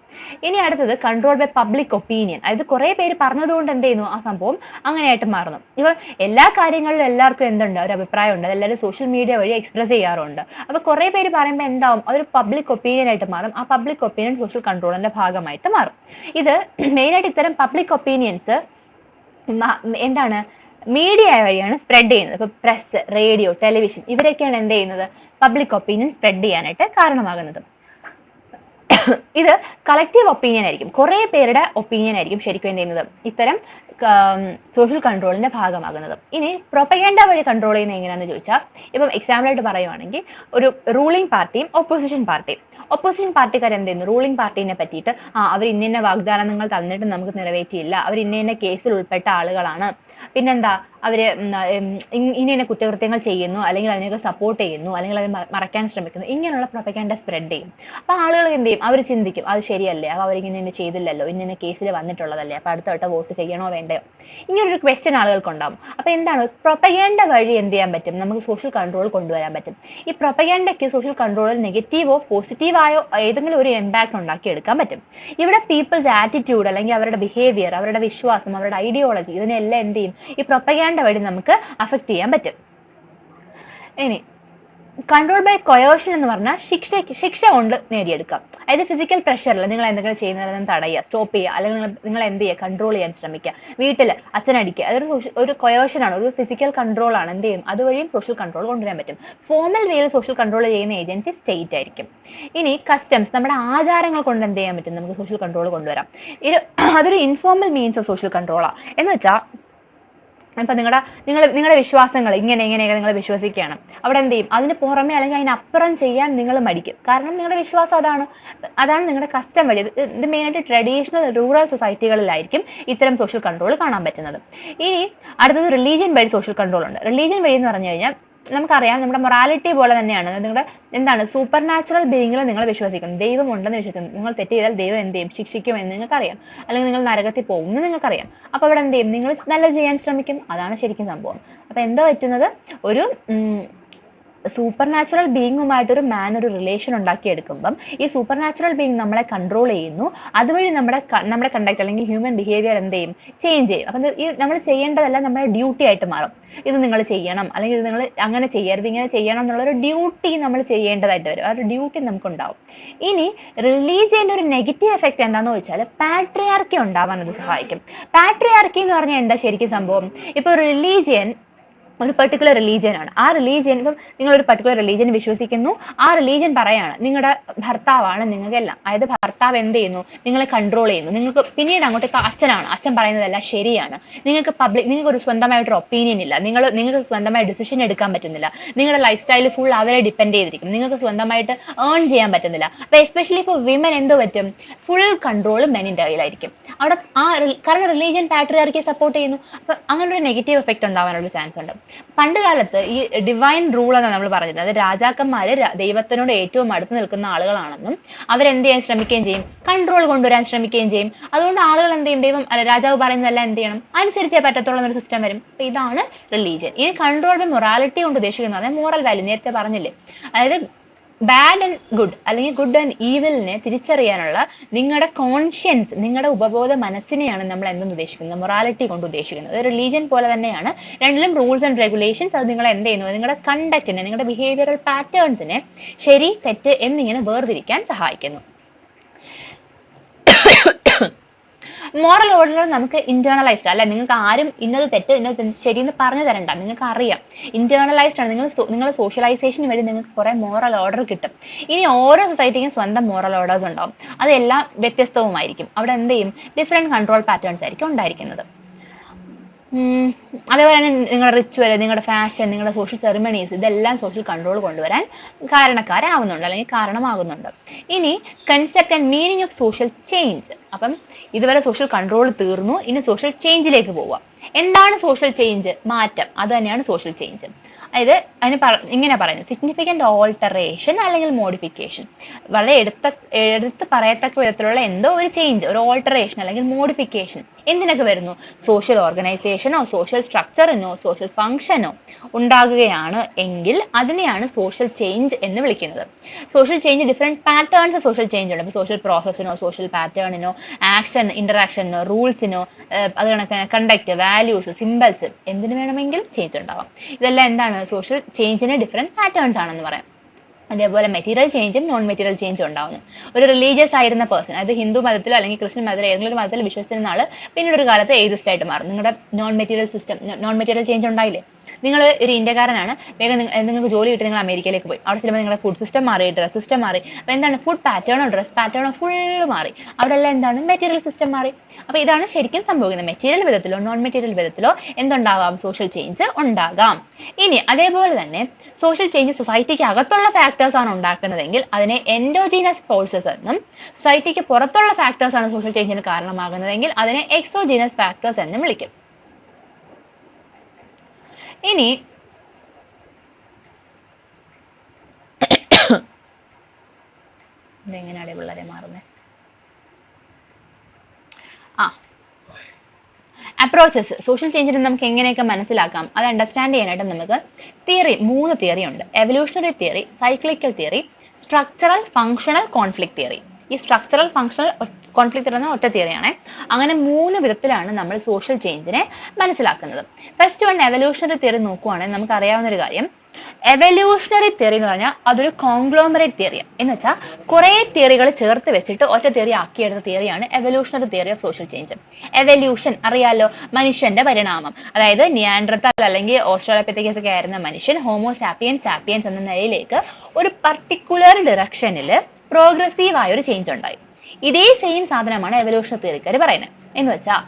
ഇനി അടുത്തത് കൺട്രോൾ ബൈ പബ്ലിക് ഒപ്പീനിയൻ. അതായത് കുറെ പേര് പറഞ്ഞതുകൊണ്ട് എന്ത് ചെയ്യുന്നു, ആ സംഭവം അങ്ങനെയായിട്ട് മാറുന്നു. ഇപ്പൊ എല്ലാ കാര്യങ്ങളിലും എല്ലാവർക്കും എന്തുണ്ട്, ഒരു അഭിപ്രായം ഉണ്ട്, എല്ലാവരും സോഷ്യൽ മീഡിയ വഴി എക്സ്പ്രസ് ചെയ്യാറുണ്ട്. അപ്പൊ കുറെ പേര് പറയുമ്പോൾ എന്താവും, അതൊരു പബ്ലിക് ഒപ്പീനിയൻ ആയിട്ട് മാറും. ആ പബ്ലിക് ഒപ്പീനിയൻ സോഷ്യൽ കൺട്രോളിന്റെ ഭാഗമായിട്ട് മാറും. ഇത് മെയിനായിട്ട് ഇത്തരം പബ്ലിക് ഒപ്പീനിയൻസ് എന്താണ്, മീഡിയ വഴിയാണ് സ്പ്രെഡ് ചെയ്യുന്നത്. ഇപ്പൊ പ്രസ്, റേഡിയോ, ടെലിവിഷൻ ഇവരൊക്കെയാണ് എന്ത് ചെയ്യുന്നത്, പബ്ലിക് ഒപ്പീനിയൻ സ്പ്രെഡ് ചെയ്യാനായിട്ട് കാരണമാകുന്നത്. ഇത് കളക്റ്റീവ് ഒപ്പീനിയൻ ആയിരിക്കും, കുറെ പേരുടെ ഒപ്പീനിയൻ ആയിരിക്കും ശരിക്കും എന്ത് ചെയ്യുന്നത്, ഇത്തരം സോഷ്യൽ കൺട്രോളിന്റെ ഭാഗമാകുന്നത്. ഇനി പ്രൊപ്പഗേണ്ട വഴി കൺട്രോൾ ചെയ്യുന്നത് എങ്ങനെയാണെന്ന് ചോദിച്ചാൽ, ഇപ്പം എക്സാമ്പിളായിട്ട് പറയുവാണെങ്കിൽ ഒരു റൂളിംഗ് പാർട്ടിയും ഒപ്പോസിഷൻ പാർട്ടിയും. ഒപ്പോസിഷൻ പാർട്ടിക്കാർ എന്ത് ചെയ്യുന്നു, റൂളിംഗ് പാർട്ടീനെ പറ്റിയിട്ട് അവർ ഇന്ന വാഗ്ദാനങ്ങൾ തന്നിട്ട് നമുക്ക് നിറവേറ്റിയില്ല, അവർ ഇന്ന കേസിൽ ഉൾപ്പെട്ട ആളുകളാണ്, പിന്നെന്താ അവര് ഇന്ന കുറ്റകൃത്യങ്ങൾ ചെയ്യുന്നു, അല്ലെങ്കിൽ അതിനൊക്കെ സപ്പോർട്ട് ചെയ്യുന്നു, അല്ലെങ്കിൽ അത് മറയ്ക്കാൻ ശ്രമിക്കുന്നു, ഇങ്ങനെയുള്ള പ്രൊപ്പഗാൻഡ സ്പ്രെഡ് ചെയ്യും. അപ്പൊ ആളുകൾ എന്ത് ചെയ്യും, അവർ ചിന്തിക്കും അത് ശരിയല്ലേ, അപ്പൊ അവരിങ്ങനെ ചെയ്തില്ലല്ലോ, ഇന്ന കേസിൽ വന്നിട്ടുള്ളതല്ലേ, അപ്പൊ അടുത്ത വട്ടം വോട്ട് ചെയ്യണോ വേണ്ടയോ, ഇങ്ങനൊരു ക്വസ്റ്റ്യൻ ആളുകൾക്കുണ്ടാവും. അപ്പൊ എന്താണ്, പ്രൊപ്പഗാൻഡ വഴി എന്ത് ചെയ്യാൻ പറ്റും, നമുക്ക് സോഷ്യൽ കൺട്രോൾ കൊണ്ടുവരാൻ പറ്റും. ഈ പ്രൊപ്പഗാൻഡയ്ക്ക് സോഷ്യൽ കൺട്രോളിൽ നെഗറ്റീവോ പോസിറ്റീവായോ ഏതെങ്കിലും ഒരു ഇമ്പാക്ട് ഉണ്ടാക്കി എടുക്കാൻ പറ്റും. ഇവിടെ പീപ്പിൾസ് ആറ്റിറ്റ്യൂഡ്, അല്ലെങ്കിൽ അവരുടെ ബിഹേവിയർ, അവരുടെ വിശ്വാസം, അവരുടെ ഐഡിയോളജി, ഇതിനെല്ലാം എന്ത് ചെയ്യും, ഈ പ്രൊപ്പഗാൻഡ വഴി നമുക്ക് അഫക്റ്റ് ചെയ്യാൻ പറ്റും. ഇനി കൺട്രോൾ ബൈ കൊയേർഷൻ എന്ന് പറഞ്ഞാൽ ശിക്ഷ കൊണ്ട് നേടിയെടുക്കാം. അതായത് ഫിസിക്കൽ പ്രഷറിൽ നിങ്ങൾ എന്തെങ്കിലും ചെയ്യുന്നതിൽ തടയുക, സ്റ്റോപ്പ് ചെയ്യുക, അല്ലെങ്കിൽ നിങ്ങൾ എന്ത് ചെയ്യുക, കൺട്രോൾ ചെയ്യാൻ ശ്രമിക്കുക. വീട്ടിൽ അച്ഛനടിക്കുക, അതൊരു ഒരു കൊയേർഷനാണ്, ഒരു ഫിസിക്കൽ കൺട്രോൾ ആണ്. എന്ത് ചെയ്യും, അതുവഴിയും സോഷ്യൽ കൺട്രോൾ കൊണ്ടുവരാൻ പറ്റും. ഫോർമൽ വേയിൽ സോഷ്യൽ കൺട്രോൾ ചെയ്യുന്ന ഏജൻസി സ്റ്റേറ്റ് ആയിരിക്കും. ഇനി കസ്റ്റംസ്, നമ്മുടെ ആചാരങ്ങൾ കൊണ്ട് എന്ത് ചെയ്യാൻ പറ്റും, നമുക്ക് സോഷ്യൽ കൺട്രോൾ കൊണ്ടുവരാം. അതൊരു ഇൻഫോർമൽ മീൻസ് ഓഫ് സോഷ്യൽ കൺട്രോളാണ്. എന്ന് വെച്ചാൽ ഇപ്പം നിങ്ങളുടെ വിശ്വാസങ്ങൾ ഇങ്ങനെയൊക്കെ നിങ്ങൾ വിശ്വസിക്കുകയാണ്, അവിടെ എന്ത് ചെയ്യും, അതിന് പുറമെ അല്ലെങ്കിൽ അതിനപ്പുറം ചെയ്യാൻ നിങ്ങൾ മടിക്കും. കാരണം നിങ്ങളുടെ വിശ്വാസം അതാണ് നിങ്ങളുടെ കസ്റ്റം വഴി. ഇത് മെയിനായിട്ട് ട്രഡീഷണൽ റൂറൽ സൊസൈറ്റികളിലായിരിക്കും ഇത്തരം സോഷ്യൽ കൺട്രോൾ കാണാൻ പറ്റുന്നത്. ഇനി അടുത്തത് റിലീജിയൻ വഴി സോഷ്യൽ കൺട്രോൾ ഉണ്ട്. റിലീജിയൻ വഴി എന്ന് പറഞ്ഞു കഴിഞ്ഞാൽ നമുക്കറിയാം, നമ്മുടെ മൊറാലിറ്റി പോലെ തന്നെയാണ്. നിങ്ങളുടെ സൂപ്പർ നാച്ചുറൽ ബീയിങ്ങിൽ നിങ്ങൾ വിശ്വസിക്കുന്നു, ദൈവം ഉണ്ടെന്ന് വിശ്വസിക്കുന്നു. നിങ്ങൾ തെറ്റ് ചെയ്താൽ ദൈവം എന്ത് ചെയ്യും, ശിക്ഷിക്കും എന്ന് നിങ്ങൾക്കറിയാം. അല്ലെങ്കിൽ നിങ്ങൾ നരകത്തിൽ പോകും എന്ന് നിങ്ങൾക്കറിയാം. അപ്പോൾ അവിടെ എന്ത് ചെയ്യും, നിങ്ങൾ നല്ലത് ചെയ്യാൻ ശ്രമിക്കും. അതാണ് ശരിക്കും സംഭവം. അപ്പോൾ എന്താ പറ്റുന്നത്, ഒരു സൂപ്പർ നാച്ചുറൽ ബീയിങ്ങുമായിട്ടൊരു ഒരു റിലേഷൻ ഉണ്ടാക്കിയെടുക്കുമ്പം ഈ സൂപ്പർ നാച്ചുറൽ ബീയിങ് നമ്മളെ കൺട്രോൾ ചെയ്യുന്നു. അതുവഴി നമ്മുടെ കണ്ടക്ട് അല്ലെങ്കിൽ ഹ്യൂമൻ ബിഹേവിയർ എന്ത് ചെയ്യും, ചേഞ്ച് ചെയ്യും. അപ്പം ഈ നമ്മൾ ചെയ്യേണ്ടതെല്ലാം നമ്മുടെ ഡ്യൂട്ടി ആയിട്ട് മാറും. ഇത് നിങ്ങൾ ചെയ്യണം, അല്ലെങ്കിൽ ഇത് നിങ്ങൾ അങ്ങനെ ചെയ്യരുത്, ഇങ്ങനെ ചെയ്യണം എന്നുള്ളൊരു ഡ്യൂട്ടി നമ്മൾ ചെയ്യേണ്ടതായിട്ട് വരും. ആ ഒരു ഡ്യൂട്ടി നമുക്കുണ്ടാവും. ഇനി റിലീജിയൻ്റെ ഒരു നെഗറ്റീവ് എഫക്റ്റ് എന്താണെന്ന് വെച്ചാൽ പാട്രിയാർക്കി ഉണ്ടാവാൻ അത് സഹായിക്കും. പാട്രിയാർക്കി എന്ന് പറഞ്ഞാൽ എന്താ ശരിക്കും സംഭവം, ഇപ്പോൾ റിലീജിയൻ ഒരു പെർട്ടിക്കുലർ റിലീജിയൻ ആണ്. ആ റിലീജിയൻ, ഇപ്പം നിങ്ങളൊരു പെർട്ടിക്കുലർ റിലീജിയൻ വിശ്വസിക്കുന്നു, ആ റിലീജിയൻ പറയാണ് നിങ്ങളുടെ ഭർത്താവാണ് നിങ്ങൾക്കെല്ലാം. അതായത് ഭർത്താവ് എന്ത് ചെയ്യുന്നു, നിങ്ങളെ കൺട്രോൾ ചെയ്യുന്നു. നിങ്ങൾക്ക് പിന്നീട് അങ്ങോട്ട് അച്ഛനാണ്, അച്ഛൻ പറയുന്നതെല്ലാം ശരിയാണ്. നിങ്ങൾക്ക് ഒരു സ്വന്തമായിട്ടൊരു ഒപ്പീനിയൻ ഇല്ല, നിങ്ങൾക്ക് സ്വന്തമായി ഡിസിഷൻ എടുക്കാൻ പറ്റുന്നില്ല. നിങ്ങളുടെ ലൈഫ് സ്റ്റൈൽ ഫുൾ അവരെ ഡിപ്പെൻഡ് ചെയ്തിരിക്കും. നിങ്ങൾക്ക് സ്വന്തമായിട്ട് ഏൺ ചെയ്യാൻ പറ്റുന്നില്ല. അപ്പോൾ എസ്പെഷ്യലി ഇപ്പോൾ വിമൻ എന്തോ പറ്റും, ഫുൾ കൺട്രോൾ മെനിൻ്റെ കയ്യിലായിരിക്കും. അവിടെ കാരണം റിലീജിയൻ പാട്രിയാർക്കിയെ സപ്പോർട്ട് ചെയ്യുന്നു. അപ്പം അങ്ങനെ ഒരു നെഗറ്റീവ് എഫക്റ്റ് ഉണ്ടാവാനുള്ള ചാൻസ് ഉണ്ട്. പണ്ട് കാലത്ത് ഈ ഡിവൈൻ റൂൾ എന്നാണ് നമ്മൾ പറഞ്ഞത്. അത് രാജാക്കന്മാര് ദൈവത്തിനോട് ഏറ്റവും അടുത്ത് നിൽക്കുന്ന ആളുകളാണെന്നും അവരെന്ത് ചെയ്യാൻ ശ്രമിക്കുകയും ചെയ്യും, കൺട്രോൾ കൊണ്ടുവരാൻ ശ്രമിക്കുകയും ചെയ്യും. അതുകൊണ്ട് ആളുകൾ എന്ത് ചെയ്യും, രാജാവ് പറയുന്നതെല്ലാം എന്ത് ചെയ്യണം, അനുസരിച്ചേ പറ്റത്തുള്ള ഒരു സിസ്റ്റം വരും. അപ്പൊ ഇതാണ് റിലീജിയൻ. ഇനി കൺട്രോൾ ബൈ മൊറാലിറ്റി കൊണ്ട് ഉദ്ദേശിക്കുന്നത് മോറൽ വാല്യൂ, നേരത്തെ പറഞ്ഞില്ലേ, അതായത് ബാഡ് ആൻഡ് ഗുഡ് അല്ലെങ്കിൽ ഗുഡ് ആൻഡ് ഈവിലിനെ തിരിച്ചറിയാനുള്ള നിങ്ങളുടെ കോൺഷ്യൻസ്, നിങ്ങളുടെ ഉപബോധ മനസ്സിനെയാണ് നമ്മൾ എന്തെന്ന് ഉദ്ദേശിക്കുന്നത്, മൊറാലിറ്റി കൊണ്ട് ഉദ്ദേശിക്കുന്നത്. റിലീജിയൻ പോലെ തന്നെയാണ്, രണ്ടിലും റൂൾസ് ആൻഡ് റെഗുലേഷൻസ്. അത് നിങ്ങൾ എന്ത് ചെയ്യുന്നു, നിങ്ങളുടെ കണ്ടക്റ്റിനെ, നിങ്ങളുടെ ബിഹേവിയറൽ പാറ്റേൺസിനെ ശരി തെറ്റ് എന്നിങ്ങനെ വേർതിരിക്കാൻ സഹായിക്കുന്നു. മോറൽ ഓർഡർ നമുക്ക് ഇന്റേണലൈസ്ഡ് അല്ല. നിങ്ങൾക്ക് ആരും ഇന്നത് തെറ്റ് ഇന്നത് ശരിയെന്ന് പറഞ്ഞു തരണ്ട, നിങ്ങൾക്ക് അറിയാം. ഇന്റേണലൈസ്ഡ് ആണ്. നിങ്ങൾ സോഷ്യലൈസേഷന് വേണ്ടി നിങ്ങൾക്ക് കുറെ മോറൽ ഓർഡർ കിട്ടും. ഇനി ഓരോ സൊസൈറ്റിക്കും സ്വന്തം മോറൽ ഓർഡേഴ്സ് ഉണ്ടാവും. അതെല്ലാം വ്യത്യസ്തവുമായിരിക്കും. അവിടെ എന്ത് ചെയ്യും, ഡിഫറെന്റ് കൺട്രോൾ പാറ്റേൺസ് ആയിരിക്കും ഉണ്ടായിരിക്കുന്നത്. അതേപോലെ തന്നെ നിങ്ങളുടെ റിച്വൽ, നിങ്ങളുടെ ഫാഷൻ, നിങ്ങളുടെ സോഷ്യൽ സെറിമണീസ്, ഇതെല്ലാം സോഷ്യൽ കൺട്രോൾ കൊണ്ടുവരാൻ കാരണക്കാരാവുന്നുണ്ട് അല്ലെങ്കിൽ കാരണമാകുന്നുണ്ട്. ഇനി concept and meaning of social change. അപ്പം ഇതുവരെ സോഷ്യൽ കൺട്രോൾ തീർന്നു, ഇനി സോഷ്യൽ ചേഞ്ചിലേക്ക് പോവുക. എന്താണ് സോഷ്യൽ ചേഞ്ച്? മാറ്റം. അത് തന്നെയാണ് സോഷ്യൽ ചേഞ്ച്. അതായത് ഇങ്ങനെ പറയുന്നത് സിഗ്നിഫിക്കന്റ് ഓൾട്ടറേഷൻ അല്ലെങ്കിൽ മോഡിഫിക്കേഷൻ. വളരെ എടുത്ത് പറയത്തക്ക വിധത്തിലുള്ള എന്തോ ഒരു ചേഞ്ച്, ഒരു ഓൾട്ടറേഷൻ അല്ലെങ്കിൽ മോഡിഫിക്കേഷൻ എന്തിനൊക്കെ വരുന്നു? സോഷ്യൽ ഓർഗനൈസേഷനോ സോഷ്യൽ സ്ട്രക്ചറിനോ സോഷ്യൽ ഫംഗ്ഷനോ ഉണ്ടാകുകയാണ് എങ്കിൽ അതിനെയാണ് സോഷ്യൽ ചേഞ്ച് എന്ന് വിളിക്കുന്നത്. Social change different patterns social change ഉണ്ട്. സോഷ്യൽ പ്രോസസ്സിനോ സോഷ്യൽ പാറ്റേണിനോ ആക്ഷൻ ഇന്ററാക്ഷനോ റൂൾസിനോ അത് കണക്കിന് കണ്ടക്ട്, വാല്യൂസ്, സിംബൽസ്, എന്തിനു വേണമെങ്കിലും ചേഞ്ച് ഉണ്ടാവാം. ഇതെല്ലാം എന്താണ്? സോഷ്യൽ ചേഞ്ചിന് ഡിഫറെന്റ് പാറ്റേൺസ് ആണെന്ന് പറയാം. അതേപോലെ മെറ്റീരിയൽ ചേഞ്ചും നോൺ മെറ്റീരിയൽ ചേഞ്ചും ഉണ്ടാവുന്നു. ഒരു റിലീജിയസ് ആയിരുന്ന പേഴ്സൺ, അതായത് ഹിന്ദു മതത്തിലോ അല്ലെങ്കിൽ ക്രിസ്ത്യൻ മതത്തിലോ ഏതെങ്കിലും ഒരു മതത്തിൽ വിശ്വസിക്കുന്ന ആൾ പിന്നീട് ഒരു കാലത്ത് എയ്തിസ്റ്റ് ആയിട്ട് മാറും. നിങ്ങളുടെ നോൺ മെറ്റീരിയൽ ചേഞ്ച് ഉണ്ടായില്ലേ? നിങ്ങൾ ഒരു ഇന്ത്യക്കാരനാണ്, വേഗം നിങ്ങൾക്ക് ജോലി കിട്ടി നിങ്ങൾ അമേരിക്കയിലേക്ക് പോയി. അവിടെ ചിലപ്പോൾ നിങ്ങളുടെ ഫുഡ് സിസ്റ്റം മാറി, ഡ്രസ് സിസ്റ്റം മാറി. അപ്പോൾ എന്താണ്, ഫുഡ് പാറ്റേണോ ഡ്രസ് പാറ്റേണോ ഫുള്ള് മാറി. അവിടെ എല്ലാം എന്താണ്, മെറ്റീരിയൽ സിസ്റ്റം മാറി. അപ്പോൾ ഇതാണ് ശരിക്കും സംഭവിക്കുന്നത്. മെറ്റീരിയൽ വിധത്തിലോ നോൺ മെറ്റീരിയൽ വിധത്തിലോ എന്തുണ്ടാകാം, സോഷ്യൽ ചേഞ്ച് ഉണ്ടാകാം. ഇനി അതേപോലെ തന്നെ സോഷ്യൽ ചേഞ്ച് സൊസൈറ്റിക്ക് അകത്തുള്ള ഫാക്ടേഴ്സ് ആണ് ഉണ്ടാക്കുന്നതെങ്കിൽ അതിനെ എൻഡോജീനസ് ഫോഴ്സസ് എന്നും, സൊസൈറ്റിക്ക് പുറത്തുള്ള ഫാക്ടേഴ്സ് ആണ് സോഷ്യൽ ചേഞ്ചിന് കാരണമാകുന്നതെങ്കിൽ അതിനെ എക്സോജീനസ് ഫാക്ടേഴ്സ് എന്നും വിളിക്കും. ഇനി ഇതെങ്ങനെയാണ് പിള്ളേരെ മാറുന്നത്? അപ്രോച്ചസ് സോഷ്യൽ ചേഞ്ചിനെ നമുക്ക് എങ്ങനെയൊക്കെ മനസ്സിലാക്കാം, അത് അണ്ടർസ്റ്റാൻഡ് ചെയ്യാനായിട്ട് നമുക്ക് മൂന്ന് തിയറി ഉണ്ട്. Evolutionary theory, cyclical theory, structural functional conflict theory. ഈ സ്ട്രക്ചറൽ ഫങ്ഷണൽ കോൺഫ്ലിക്റ്റ് തിയറി എന്ന ഒറ്റ തിയറിയാണ്. അങ്ങനെ 3 വിധത്തിലാണ് നമ്മൾ സോഷ്യൽ ചേഞ്ചിനെ മനസ്സിലാക്കുന്നത്. ഫസ്റ്റ് വൺ എവല്യൂഷണറി തിയറി നോക്കുവാണെങ്കിൽ നമുക്ക് അറിയാവുന്ന ഒരു കാര്യം, എവല്യൂഷണറി തിയറി എന്ന് പറഞ്ഞാൽ അതൊരു കോൺഗ്ലോമറേറ്റ് തിയറിയാണ്. എന്ന് വെച്ചാൽ കുറെ തിയറികൾ ചേർത്ത് വെച്ചിട്ട് ഒറ്റ തിയറി ആക്കിയെടുത്ത തിയറിയാണ് evolutionary theory of social change. Evolution അറിയാലോ, മനുഷ്യന്റെ പരിണാമം. അതായത് നിയാൻഡർതൽ അല്ലെങ്കിൽ ഓസ്ട്രലോപിത്തക്കസ് ഒക്കെ ആയിരുന്ന മനുഷ്യൻ ഹോമോസാപ്പിയൻസ് സാപ്പിയൻസ് എന്ന നിലയിലേക്ക് ഒരു പർട്ടിക്കുലർ ഡിറക്ഷനിൽ പ്രോഗ്രസീവ് ആയ ഒരു ചേഞ്ച് ഉണ്ടായി. ഇതേ സെയിം സാധനമാണ് എവല്യൂഷണറി തിയറിക്കാർ പറയുന്നത്. എന്ന് വെച്ചാൽ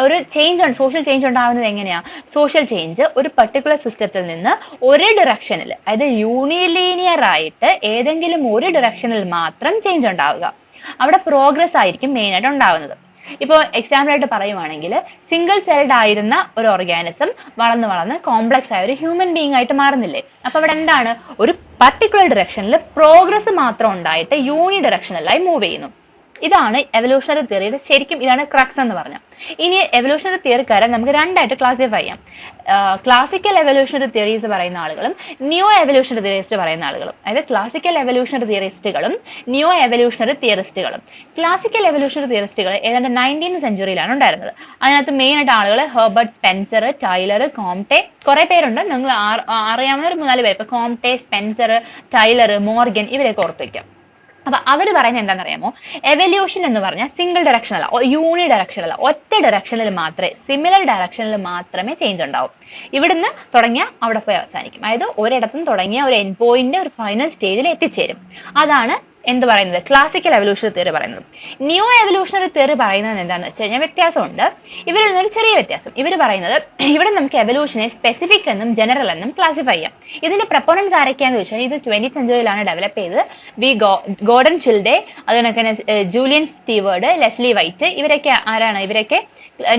ഒരു ചേഞ്ച്, സോഷ്യൽ ചേഞ്ച് ഉണ്ടാവുന്നത് എങ്ങനെയാ? സോഷ്യൽ ചേഞ്ച് ഒരു പർട്ടിക്കുലർ സിസ്റ്റത്തിൽ നിന്ന് ഒരു ഡിറക്ഷനിൽ, അതായത് യൂണിലീനിയർ ആയിട്ട് ഏതെങ്കിലും ഒരു ഡിറക്ഷനിൽ മാത്രം ചേഞ്ച് ഉണ്ടാവുക. അവിടെ പ്രോഗ്രസ് ആയിരിക്കും മെയിൻ ആയിട്ട് ഉണ്ടാവുന്നത്. ഇപ്പോൾ എക്സാമ്പിൾ ആയിട്ട് പറയുവാണെങ്കിൽ, സിംഗിൾ സെൽഡ് ആയിരുന്ന ഒരു ഓർഗാനിസം വളർന്ന് കോംപ്ലക്സ് ആയ ഒരു ഹ്യൂമൻ ബീങ് ആയിട്ട് മാറുന്നില്ലേ? അപ്പൊ അവിടെ എന്താണ്, ഒരു പർട്ടിക്കുലർ ഡിറക്ഷനിൽ പ്രോഗ്രസ് മാത്രം ഉണ്ടായിട്ട് യൂണി ഡിറക്ഷനിലായി മൂവ് ചെയ്യുന്നു. ഇതാണ് എവല്യൂഷണറി തിയറിയുടെ ശരിക്കും ഇതാണ് ക്രക്സ് എന്ന് പറഞ്ഞാൽ. ഇനി എവല്യൂഷണറി തിയറിക്കാരെ നമുക്ക് രണ്ടായിട്ട് ക്ലാസിഫൈ ചെയ്യാം. ക്ലാസിക്കൽ എവല്യൂഷണറി തിയറീസ് പറയുന്ന ആളുകളും ന്യൂ എവല്യൂഷണറി തിയറിസ്റ്റ് പറയുന്ന ആളുകളും. അതായത് ക്ലാസിക്കൽ എവല്യൂഷണറി തിയറിസ്റ്റുകളും ന്യൂ എവല്യൂഷണറി തിയറിസ്റ്റുകളും. ക്ലാസിക്കൽ എവല്യൂഷണറി തിയറിസ്റ്റുകൾ ഏതാണ്ട് 19th സെഞ്ചുറിയിലാണ് ഉണ്ടായിരുന്നത്. അതിനകത്ത് മെയിൻ ആയിട്ട് ആളുകൾ ഹെർബർട്ട് സ്പെൻസർ, ടൈലർ, കോംറ്റെ, കുറെ പേരുണ്ട്. നിങ്ങൾ അറിയാവുന്ന ഒരു 3-4 പേര്. ഇപ്പൊ കോംറ്റെ, സ്പെൻസർ, ടൈലർ, മോർഗൻ, ഇവരെയൊക്കെ ഓർത്ത് വയ്ക്കാം. അപ്പൊ അവർ പറയുന്നത് എന്താണെന്നറിയാമോ, എവല്യൂഷൻ എന്ന് പറഞ്ഞാൽ സിംഗിൾ ഡയറക്ഷൻ അല്ല, യൂണി ഡയറക്ഷൻ അല്ല, ഒറ്റ ഡയറക്ഷനിൽ മാത്രമേ, സിമിലർ ഡയറക്ഷനിൽ മാത്രമേ ചേഞ്ച് ഉണ്ടാവും. ഇവിടുന്ന് തുടങ്ങിയ അവിടെ പോയി അവസാനിക്കും. അതായത് ഒരിടത്തും തുടങ്ങിയ ഒരു എൻഡ് പോയിന്റ് ഒരു ഫൈനൽ സ്റ്റേജിൽ എത്തിച്ചേരും. അതാണ് എന്ത് പറയുന്നത്, ക്ലാസിക്കൽ എവല്യൂഷണറി തിയറി പറയുന്നത്. ന്യൂ എവല്യൂഷണറി തിയറി പറയുന്നത് എന്താണെന്ന് വെച്ച് കഴിഞ്ഞാൽ വ്യത്യാസമുണ്ട്. ഇവരിൽ നിന്നൊരു ചെറിയ വ്യത്യാസം. ഇവർ പറയുന്നത് ഇവിടെ നമുക്ക് എവല്യൂഷനെ സ്പെസിഫിക് എന്നും ജനറൽ എന്നും ക്ലാസിഫൈ ചെയ്യാം. ഇതിന്റെ പ്രൊപ്പോണൻസ് ആരൊക്കെയാന്ന് വെച്ചാൽ ഇത് 20th സെഞ്ചുറിയിലാണ് ഡെവലപ്പ് ചെയ്തത്. ഗോർഡൻ ചിൽഡെ, അതുകൊണ്ട് തന്നെ ജൂലിയൻ സ്റ്റീവേർഡ്, ലെസ്ലി വൈറ്റ്, ഇവരൊക്കെ ആരാണ്? ഇവരൊക്കെ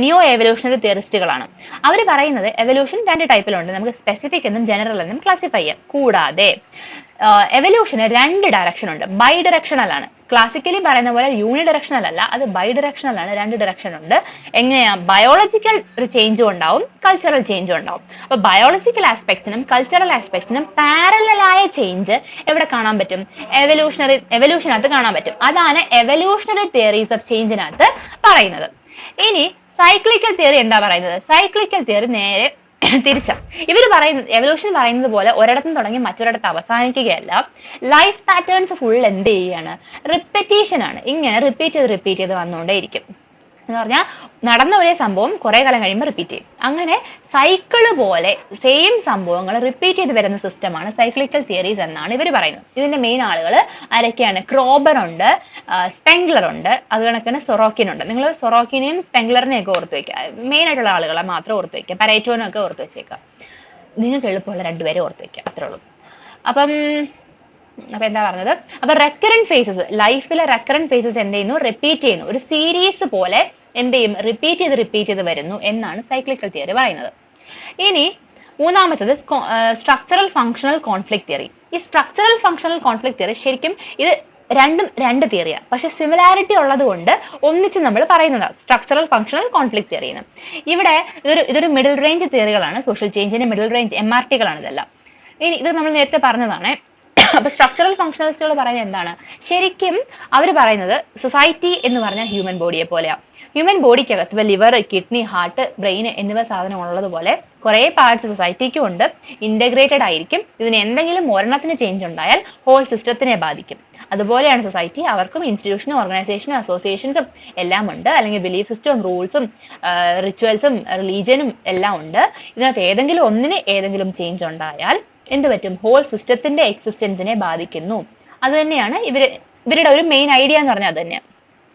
ന്യൂ എവല്യൂഷണറി തിയറിസ്റ്റുകളാണ്. അവർ പറയുന്നത് എവല്യൂഷൻ 2 ടൈപ്പിലുണ്ട്, നമുക്ക് സ്പെസിഫിക് എന്നും ജനറൽ എന്നും ക്ലാസിഫൈ ചെയ്യാം. കൂടാതെ എവല്യൂഷന് 2 ഡയറക്ഷൻ ഉണ്ട്, ബൈ ഡയറക്ഷണൽ ആണ്. ക്ലാസിക്കലി പറയുന്ന പോലെ യൂണി ഡയറക്ഷണൽ അല്ല, അത് ബൈ ഡയറക്ഷണൽ ആണ്. 2 ഡയറക്ഷൻ ഉണ്ട്. എങ്ങനെയാ? ബയോളജിക്കൽ ഒരു ചേഞ്ചും ഉണ്ടാവും, കൾച്ചറൽ ചേഞ്ചും ഉണ്ടാവും. അപ്പൊ ബയോളജിക്കൽ ആസ്പെക്ട്സിനും കൾച്ചറൽ ആസ്പെക്ട്സിനും പാരലലായ ചേഞ്ച് എവിടെ കാണാൻ പറ്റും? എവല്യൂഷനകത്ത് കാണാൻ പറ്റും. അതാണ് എവല്യൂഷണറി തിയറീസ് ഓഫ് ചേഞ്ചിനകത്ത് പറയുന്നത്. ഇനി സൈക്ലിക്കൽ തിയറി എന്താ പറയുന്നത്? സൈക്ലിക്കൽ തിയറി നേരെ തിരിച്ച. ഇവർ പറയുന്നത്, എവല്യൂഷൻ പറയുന്നത് പോലെ ഒരിടത്തും തുടങ്ങി മറ്റൊരിടത്ത് അവസാനിക്കുകയല്ല. ലൈഫ് പാറ്റേൺസ് ഫുൾ എന്ത് ചെയ്യാണ്? റിപ്പറ്റീഷൻ ആണ്. ഇങ്ങനെ റിപ്പീറ്റ് ചെയ്ത് വന്നുകൊണ്ടേയിരിക്കും. എന്ന് പറഞ്ഞാൽ നടന്ന ഒരേ സംഭവം കുറെ കാലം കഴിയുമ്പോൾ റിപ്പീറ്റ് ചെയ്യും. അങ്ങനെ സൈക്കിള് പോലെ സെയിം സംഭവങ്ങൾ റിപ്പീറ്റ് ചെയ്ത് വരുന്ന സിസ്റ്റമാണ് സൈക്ലിക്കൽ തിയറീസ് എന്നാണ് ഇവർ പറയുന്നത്. ഇതിന്റെ മെയിൻ ആളുകൾ ആരൊക്കെയാണ്? ക്രോബർ ഉണ്ട്, സ്പെംഗ്ലർ ഉണ്ട്, അത് കണക്കാണ് സൊറോക്കിൻ ഉണ്ട്. നിങ്ങൾ സൊറോക്കിനെയും സ്പെംഗ്ലറിനെയും ഒക്കെ ഓർത്ത് വയ്ക്കുക. മെയിൻ ആയിട്ടുള്ള ആളുകളെ മാത്രം ഓർത്ത് വയ്ക്കുക. പരേറ്റോനും ഒക്കെ ഓർത്ത് വെച്ചേക്കുക. നിങ്ങൾക്ക് എളുപ്പമുള്ള 2 പേരെ ഓർത്ത് വയ്ക്കുക, അത്രേ ഉള്ളൂ. അപ്പൊ എന്താ പറഞ്ഞത്? അപ്പൊ റെക്കറന്റ് ഫേസസ്, ലൈഫിലെ റെക്കറന്റ് ഫേസസ് എന്ത് ചെയ്യുന്നു? റിപ്പീറ്റ് ചെയ്യുന്നു. ഒരു സീരീസ് പോലെ എന്ത് ചെയ്യും? റിപ്പീറ്റ് ചെയ്ത് വരുന്നു എന്നാണ് സൈക്ലിക്കൽ തിയറി പറയുന്നത്. ഇനി മൂന്നാമത്തത് സ്ട്രക്ചറൽ ഫങ്ഷണൽ കോൺഫ്ലിക്ട് തിയറി. ഈ സ്ട്രക്ചറൽ ഫങ്ഷണൽ കോൺഫ്ലിക്ട് തിയറി ശരിക്കും ഇത് രണ്ടും 2 തിയറിയാണ്, പക്ഷെ സിമിലാരിറ്റി ഉള്ളത് കൊണ്ട് ഒന്നിച്ച് നമ്മൾ പറയുന്നതാണ് സ്ട്രക്ചറൽ ഫങ്ഷണൽ കോൺഫ്ലിക്ട് തിയറി എന്ന്. ഇവിടെ ഇതൊരു മിഡിൽ റേഞ്ച് തിയറികളാണ്. സോഷ്യൽ ചേഞ്ചിന്റെ മിഡിൽ റേഞ്ച് MRTകളാണ് ഇതെല്ലാം. ഇനി ഇത് നമ്മൾ നേരത്തെ പറഞ്ഞതാണ്. അപ്പൊ സ്ട്രക്ചറൽ ഫങ്ഷണലിസ്റ്റുകൾ പറയുന്നത് എന്താണ്? ശരിക്കും അവർ പറയുന്നത് സൊസൈറ്റി എന്ന് പറഞ്ഞാൽ ഹ്യൂമൻ ബോഡിയെ പോലെയാണ്. ഹ്യൂമൻ ബോഡിക്കകത്ത് ലിവർ, കിഡ്നി, ഹാർട്ട്, ബ്രെയിൻ എന്നിവ സാധനം ഉള്ളതുപോലെ കുറെ പാർട്സ് സൊസൈറ്റിക്കും ഉണ്ട്. ഇന്റഗ്രേറ്റഡ് ആയിരിക്കും. ഇതിന് എന്തെങ്കിലും ഒരെണ്ണത്തിന് ചേഞ്ച് ഉണ്ടായാൽ ഹോൾ സിസ്റ്റത്തിനെ ബാധിക്കും. അതുപോലെയാണ് സൊസൈറ്റി. അവർക്കും ഇൻസ്റ്റിറ്റ്യൂഷനും ഓർഗനൈസേഷനും അസോസിയേഷൻസും എല്ലാം ഉണ്ട്. അല്ലെങ്കിൽ ബിലീഫ് സിസ്റ്റവും റൂൾസും റിച്വൽസും റിലീജിയനും എല്ലാം ഉണ്ട്. ഇതിനകത്ത് ഏതെങ്കിലും ഒന്നിന് ഏതെങ്കിലും ചേഞ്ച് ഉണ്ടായാൽ എന്ത് പറ്റും? ഹോൾ സിസ്റ്റത്തിന്റെ എക്സിസ്റ്റൻസിനെ ബാധിക്കുന്നു. അത് തന്നെയാണ് ഇവരുടെ ഒരു മെയിൻ ഐഡിയ എന്ന് പറഞ്ഞാൽ അത് തന്നെയാണ്.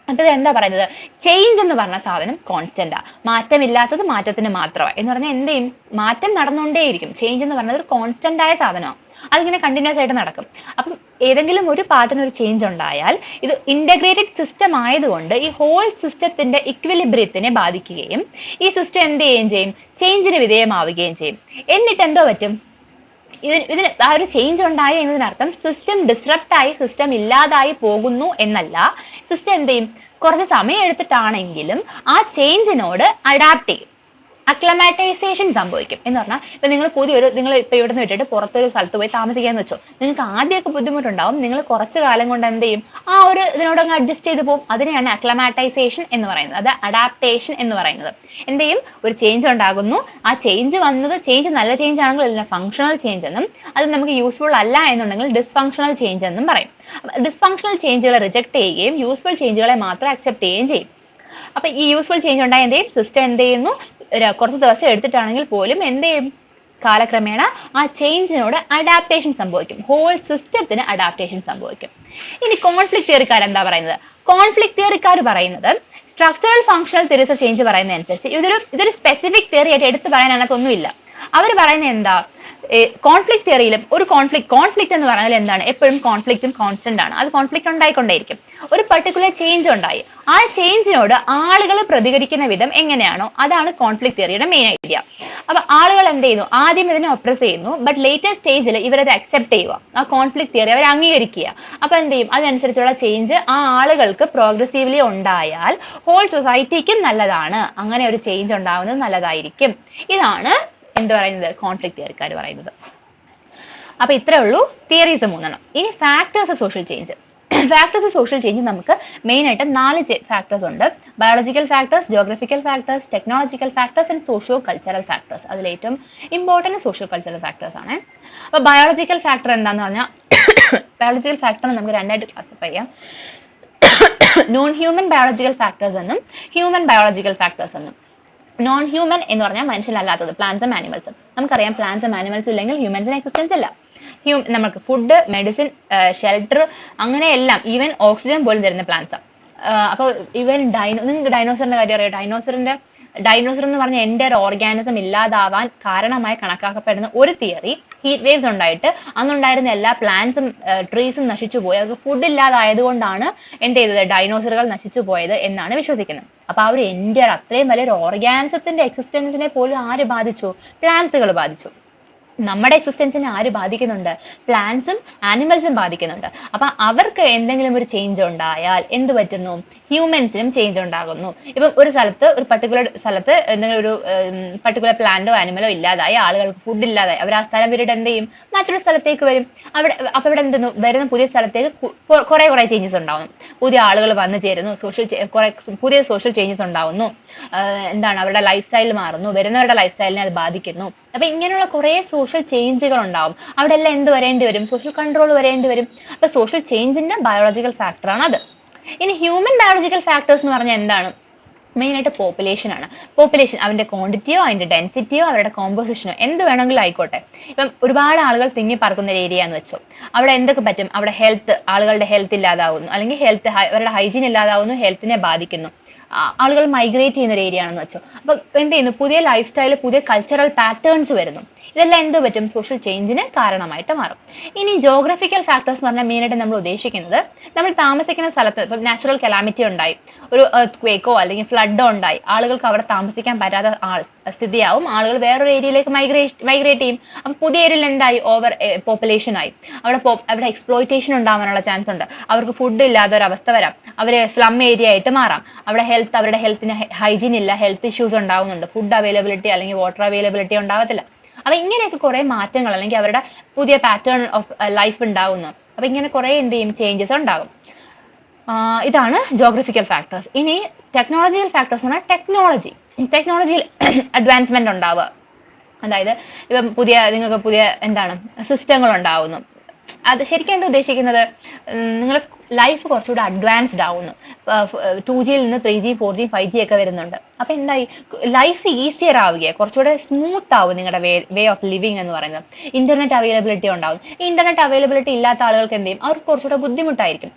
അപ്പൊ എന്താ പറയുന്നത്? ചേഞ്ച് എന്ന് പറഞ്ഞ സാധനം കോൺസ്റ്റന്റാ, മാറ്റമില്ലാത്തത് മാറ്റത്തിന് മാത്രമാണ് എന്ന് പറഞ്ഞാൽ എന്ത് ചെയ്യും? മാറ്റം നടന്നുകൊണ്ടേയിരിക്കും. ചേഞ്ച് എന്ന് പറഞ്ഞത് ഒരു കോൺസ്റ്റന്റ് ആയ സാധനമാണ്. അതിങ്ങനെ കണ്ടിന്യൂസ് ആയിട്ട് നടക്കും. അപ്പം ഏതെങ്കിലും ഒരു പാർട്ടിന് ഒരു ചേഞ്ച് ഉണ്ടായാൽ ഇത് ഇന്റഗ്രേറ്റഡ് സിസ്റ്റം ആയതുകൊണ്ട് ഈ ഹോൾ സിസ്റ്റത്തിന്റെ ഇക്വിലിബ്രിയത്തിനെ ബാധിക്കുകയും ഈ സിസ്റ്റം എന്ത് ചെയ്യുകയും ചെയ്യും? ചേഞ്ചിന് വിധേയമാവുകയും ചെയ്യും. എന്നിട്ട് എന്തോ പറ്റും? ഇതിന് ആ ഒരു ചേഞ്ച് ഉണ്ടായി എന്നതിനർത്ഥം സിസ്റ്റം ഡിസ്റപ്റ്റ് ആയി, സിസ്റ്റം ഇല്ലാതായി പോകുന്നു എന്നല്ല. സിസ്റ്റം എന്ത് ചെയ്യും? കുറച്ച് സമയം എടുത്തിട്ടാണെങ്കിലും ആ ചേഞ്ചിനോട് അഡാപ്റ്റ് ചെയ്യും. അക്ലമാറ്റൈസേഷൻ സംഭവിക്കും. എന്ന് പറഞ്ഞാൽ ഇപ്പൊ നിങ്ങൾ ഇപ്പോൾ ഇവിടെ നിന്ന് വിട്ടിട്ട് പുറത്തൊരു സ്ഥലത്ത് പോയി താമസിക്കാന്ന് വെച്ചോ, നിങ്ങൾക്ക് ആദ്യമൊക്കെ ബുദ്ധിമുട്ടുണ്ടാവും. നിങ്ങൾ കുറച്ച് കാലം കൊണ്ട് എന്ത് ചെയ്യും, ആ ഒരു ഇതിനോടങ്ങ് അഡ്ജസ്റ്റ് ചെയ്ത് പോകും. അതിനെയാണ് അക്ലമാറ്റൈസേഷൻ എന്ന് പറയുന്നത്. അത് അഡാപ്റ്റേഷൻ എന്ന് പറയുന്നത്. എന്ത് ചെയ്യും, ഒരു ചേഞ്ച് ഉണ്ടാകുന്നു. ആ ചേഞ്ച് നല്ല ചേഞ്ച് ആണെങ്കിൽ അതിനെ ഫങ്ഷണൽ ചേഞ്ച് എന്നും, അത് നമുക്ക് യൂസ്ഫുൾ അല്ല എന്നുണ്ടെങ്കിൽ ഡിസ്ഫങ്ഷണൽ ചേഞ്ച് എന്നും പറയും. ഡിസ്ഫങ്ഷണൽ ചേഞ്ചുകളെ റിജക്ട് ചെയ്യുകയും യൂസ്ഫുൾ ചേഞ്ചുകളെ മാത്രം അക്സെപ്റ്റ് ചെയ്യുകയും ചെയ്യും. അപ്പൊ ഈ യൂസ്ഫുൾ ചേഞ്ച് ഉണ്ടായ എന്ത് ചെയ്യും, സിസ്റ്റം എന്ത് ചെയ്യുന്നു, കുറച്ച് ദിവസം എടുത്തിട്ടാണെങ്കിൽ പോലും എന്ത് ചെയ്യും, കാലക്രമേണ ആ ചേഞ്ചിനോട് അഡാപ്റ്റേഷൻ സംഭവിക്കും. ഹോൾ സിസ്റ്റത്തിന് അഡാപ്റ്റേഷൻ സംഭവിക്കും. ഇനി കോൺഫ്ലിക്ട് തിയറിക്കാർ എന്താ പറയുന്നത്? കോൺഫ്ലിക്ട് തിയറിക്കാർ പറയുന്നത് സ്ട്രക്ചറൽ ഫങ്ഷണൽ തിയറീസ് ചേഞ്ച് പറയുന്നതനുസരിച്ച് ഇതൊരു സ്പെസിഫിക് തിയറി ആയിട്ട് എടുത്തു പറയാൻ അതിനകത്തൊന്നുമില്ല. അവർ പറയുന്നത് എന്താ, കോൺഫ്ലിക്ട് തിയറിയിലും ഒരു കോൺഫ്ലിക്ട് എന്ന് പറഞ്ഞാൽ എന്താണ്, എപ്പോഴും കോൺഫ്ലിക്റ്റും കോൺസ്റ്റന്റ് ആണ്. അത് കോൺഫ്ലിക്ട് ഉണ്ടായിക്കൊണ്ടേയിരിക്കും. ഒരു പർട്ടിക്കുലർ ചേഞ്ച് ഉണ്ടായി, ആ ചേഞ്ചിനോട് ആളുകൾ പ്രതികരിക്കുന്ന വിധം എങ്ങനെയാണോ അതാണ് കോൺഫ്ലിക്ട് തിയറിയുടെ മെയിൻ ഐഡിയ. അപ്പൊ ആളുകൾ എന്ത് ചെയ്യുന്നു, ആദ്യം ഇതിനെ ഒപ്രസ് ചെയ്യുന്നു, ബട്ട് ലേറ്റർ സ്റ്റേജിൽ ഇവരത് അക്സെപ്റ്റ് ചെയ്യുക, ആ കോൺഫ്ലിക്ട് തിയറി അവർ അംഗീകരിക്കുക. അപ്പൊ എന്ത് ചെയ്യും, അതിനനുസരിച്ചുള്ള ചേഞ്ച് ആ ആളുകൾക്ക് പ്രോഗ്രസീവ്ലി ഉണ്ടായാൽ ഹോൾ സൊസൈറ്റിക്കും നല്ലതാണ്. അങ്ങനെ ഒരു ചേഞ്ച് ഉണ്ടാവുന്നത് നല്ലതായിരിക്കും. ഇതാണ് എന്ത് പറയുന്നത്, കോൺഫ്ലിക്ട് തിയറിക്കാർ പറയുന്നത്. അപ്പൊ ഇത്രേ ഉള്ളൂ തിയറീസ് 3. ഇനി factors of social change. Factors of social change നമുക്ക് മെയിൻ ആയിട്ട് 4 ഫാക്ടേഴ്സ് ഉണ്ട്. Biological factors, geographical factors, technological factors and socio cultural factors. അതിൽ ഏറ്റവും ഇമ്പോർട്ടന്റ് സോഷ്യോ കൾച്ചറൽ ഫാക്ടേഴ്സ് ആണ്. അപ്പൊ ബയോളജിക്കൽ ഫാക്ടർ എന്താന്ന് പറഞ്ഞാൽ ബയോളജിക്കൽ ഫാക്ടർ നമുക്ക് രണ്ടായിട്ട് ക്ലാസിഫൈ ചെയ്യാം. നോൺ ഹ്യൂമൻ ബയോളജിക്കൽ ഫാക്ടേഴ്സ് എന്നും ഹ്യൂമൻ ബയോളജിക്കൽ ഫാക്ടേഴ്സ് എന്നും. നോൺ ഹ്യൂമൻ എന്ന് പറഞ്ഞാൽ മനുഷ്യനല്ലാത്തത്, പ്ലാന്റ്സും ആനിമൽസും. നമുക്കറിയാം പ്ലാന്റ്സും ആനിമൽസും ഇല്ലെങ്കിൽ ഹ്യൂമൻസിന് എക്സിസ്റ്റൻസ് ഇല്ല. നമുക്ക് ഫുഡ്, മെഡിസിൻ, ഷെൽട്ടർ, അങ്ങനെയെല്ലാം, ഈവൻ ഓക്സിജൻ പോലും തരുന്ന പ്ലാന്റ്സ്. അപ്പോൾ ഈവൻ നിങ്ങൾക്ക് ഡൈനോസറിന്റെ കാര്യം അറിയാം. ഡൈനോസർ എന്ന് പറഞ്ഞ എൻ്റെ ഒരു ഓർഗാനിസം ഇല്ലാതാവാൻ കാരണമായി കണക്കാക്കപ്പെടുന്ന ഒരു തിയറി, ഹീറ്റ് വേവ്സ് ഉണ്ടായിട്ട് അന്നുണ്ടായിരുന്ന എല്ലാ പ്ലാന്റ്സും ട്രീസും നശിച്ചു പോയി. അവർക്ക് ഫുഡ് ഇല്ലാതായതുകൊണ്ടാണ് എന്ത് ചെയ്തത്, ഡൈനോസറുകൾ നശിച്ചു പോയത് എന്നാണ് വിശ്വസിക്കുന്നത്. അപ്പൊ ആ ഒരു എൻ്റെ അത്രയും വലിയൊരു ഓർഗാനിസത്തിന്റെ എക്സിസ്റ്റൻസിനെ പോലും ആര് ബാധിച്ചു, പ്ലാന്റ്സുകൾ ബാധിച്ചു. നമ്മുടെ എക്സിസ്റ്റൻസിനെ ആര് ബാധിക്കുന്നുണ്ട്, പ്ലാന്റ്സും ആനിമൽസും ബാധിക്കുന്നുണ്ട്. അപ്പൊ അവർക്ക് എന്തെങ്കിലും ഒരു ചേഞ്ച് ഉണ്ടായാൽ എന്ത് പറ്റുന്നു, ഹ്യൂമൻസിനും ചേഞ്ച് ഉണ്ടാകുന്നു. ഇപ്പം ഒരു പർട്ടിക്കുലർ സ്ഥലത്ത് എന്തെങ്കിലും ഒരു പർട്ടിക്കുലർ പ്ലാന്റോ ആനിമലോ ഇല്ലാതായി, ആളുകൾക്ക് ഫുഡ് ഇല്ലാതായി, അവർ ആ സ്ഥലം വിട്ടിട്ട് എന്ത് ചെയ്യും, മറ്റൊരു സ്ഥലത്തേക്ക് വരും. അപ്പൊ ഇവിടെ എന്തെന്നു, വരുന്ന പുതിയ സ്ഥലത്തേക്ക് കുറെ ചേഞ്ചസ് ഉണ്ടാവുന്നു. പുതിയ ആളുകൾ വന്നു ചേരുന്നു, പുതിയ സോഷ്യൽ ചേഞ്ചസ് ഉണ്ടാവുന്നു. അവരുടെ ലൈഫ് സ്റ്റൈൽ മാറുന്നു, വരുന്നവരുടെ ലൈഫ് സ്റ്റൈലിനെ അത് ബാധിക്കുന്നു. അപ്പൊ ഇങ്ങനെയുള്ള കുറെ സോഷ്യൽ ചേഞ്ചുകൾ ഉണ്ടാവും. അവിടെ എല്ലാം എന്ത് വരേണ്ടി വരും, സോഷ്യൽ കൺട്രോൾ വരേണ്ടി വരും. അപ്പൊ സോഷ്യൽ ചേഞ്ചിന്റെ ബയോളജിക്കൽ ഫാക്ടറാണ് അത്. ഇനി ഹ്യൂമൻ ബയോളജിക്കൽ ഫാക്ടേഴ്സ് എന്ന് പറഞ്ഞാൽ എന്താണ്, മെയിൻ ആയിട്ട് പോപ്പുലേഷൻ ആണ്. പോപ്പുലേഷൻ, അതിന്റെ ക്വാണ്ടിറ്റിയോ അതിന്റെ ഡെൻസിറ്റിയോ അവരുടെ കോമ്പോസിഷനോ എന്ത് വേണമെങ്കിലും ആയിക്കോട്ടെ. ഇപ്പം ഒരുപാട് ആളുകൾ തിങ്ങി പറക്കുന്ന ഒരു ഏരിയ എന്ന് വെച്ചോ, അവിടെ എന്തൊക്കെ പറ്റും, അവിടെ ആളുകളുടെ ഹെൽത്ത് ഇല്ലാതാവുന്നു, അല്ലെങ്കിൽ അവരുടെ ഹൈജീൻ ഇല്ലാതാവുന്നു, ഹെൽത്തിനെ ബാധിക്കുന്നു. ആളുകൾ മൈഗ്രേറ്റ് ചെയ്യുന്ന ഒരു ഏരിയ ആണെന്ന് വെച്ചോ. അപ്പൊ എന്ത് ചെയ്യുന്നു, പുതിയ ലൈഫ് സ്റ്റൈൽ, പുതിയ കൾച്ചറൽ പാറ്റേൺസ് വരുന്നു. ഇതെല്ലാം എന്ത് പറ്റും, സോഷ്യൽ ചേഞ്ചിന് കാരണമായിട്ട് മാറും. ഇനി ജോഗ്രഫിക്കൽ ഫാക്ടേഴ്സ് എന്ന് പറഞ്ഞാൽ മെയിനായിട്ട് നമ്മൾ ഉദ്ദേശിക്കുന്നത്, നമ്മൾ താമസിക്കുന്ന സ്ഥലത്ത് ഇപ്പം നാച്ചുറൽ കലാമിറ്റി ഉണ്ടായി, ഒരു എർത്ത് ക്വേക്കോ അല്ലെങ്കിൽ ഫ്ലഡോ ഉണ്ടായി, ആളുകൾക്ക് അവിടെ താമസിക്കാൻ പറ്റാത്ത സ്ഥിതിയാവും. ആളുകൾ വേറൊരു ഏരിയയിലേക്ക് മൈഗ്രേറ്റ് ചെയ്യും. അപ്പൊ പുതിയ ഏരിയയിൽ എന്തായി, ഓവർ പോപ്പുലേഷൻ ആയി. അവിടെ എക്സ്പ്ലോയിറ്റേഷൻ ഉണ്ടാവാനുള്ള ചാൻസ് ഉണ്ട്. അവർക്ക് ഫുഡ് ഇല്ലാത്ത ഒരു അവസ്ഥ വരാം. അവര് സ്ലം ഏരിയ ആയിട്ട് മാറാം. അവരുടെ ഹെൽത്തിന് ഹൈജീൻ ഇല്ല, ഹെൽത്ത് ഇഷ്യൂസ് ഉണ്ടാവുന്നുണ്ട്. ഫുഡ് അവൈലബിലിറ്റി അല്ലെങ്കിൽ വാട്ടർ അവൈലബിലിറ്റി ഉണ്ടാവത്തില്ല. അപ്പൊ ഇങ്ങനെയൊക്കെ കുറെ മാറ്റങ്ങൾ, അല്ലെങ്കിൽ അവരുടെ പുതിയ പാറ്റേൺ ഓഫ് ലൈഫ് ഉണ്ടാവുന്നു. അപ്പൊ ഇങ്ങനെ കുറെ എന്ത് ചെയ്യും, ചേഞ്ചസ് ഉണ്ടാകും. ഇതാണ് ജോഗ്രഫിക്കൽ ഫാക്ടേഴ്സ്. ഇനി ടെക്നോളജിക്കൽ ഫാക്ടേഴ്സ് എന്ന് പറഞ്ഞാൽ ടെക്നോളജിയിൽ അഡ്വാൻസ്മെന്റ് ഉണ്ടാവുക. അതായത് ഇപ്പം നിങ്ങൾക്ക് പുതിയ സിസ്റ്റങ്ങൾ ഉണ്ടാവുന്നു. അത് ശരിക്കും എന്താ ഉദ്ദേശിക്കുന്നത്, നിങ്ങൾ ലൈഫ് കുറച്ചുകൂടെ അഡ്വാൻസ്ഡ് ആവുന്നു. 2G നിന്ന് 3G 4G 5G ഒക്കെ വരുന്നുണ്ട്. അപ്പൊ എന്തായി, ലൈഫ് ഈസിയർ ആവുക, കുറച്ചുകൂടെ സ്മൂത്ത് ആവും നിങ്ങളുടെ വേ ഓഫ് ലിവിങ് എന്ന് പറയുന്നത്. ഇന്റർനെറ്റ് അവൈലബിലിറ്റി ഉണ്ടാവും. ഈ ഇന്റർനെറ്റ് അവൈലബിലിറ്റി ഇല്ലാത്ത ആളുകൾക്ക് എന്ത് ചെയ്യും, അവർക്ക് കുറച്ചുകൂടെ ബുദ്ധിമുട്ടായിരിക്കും.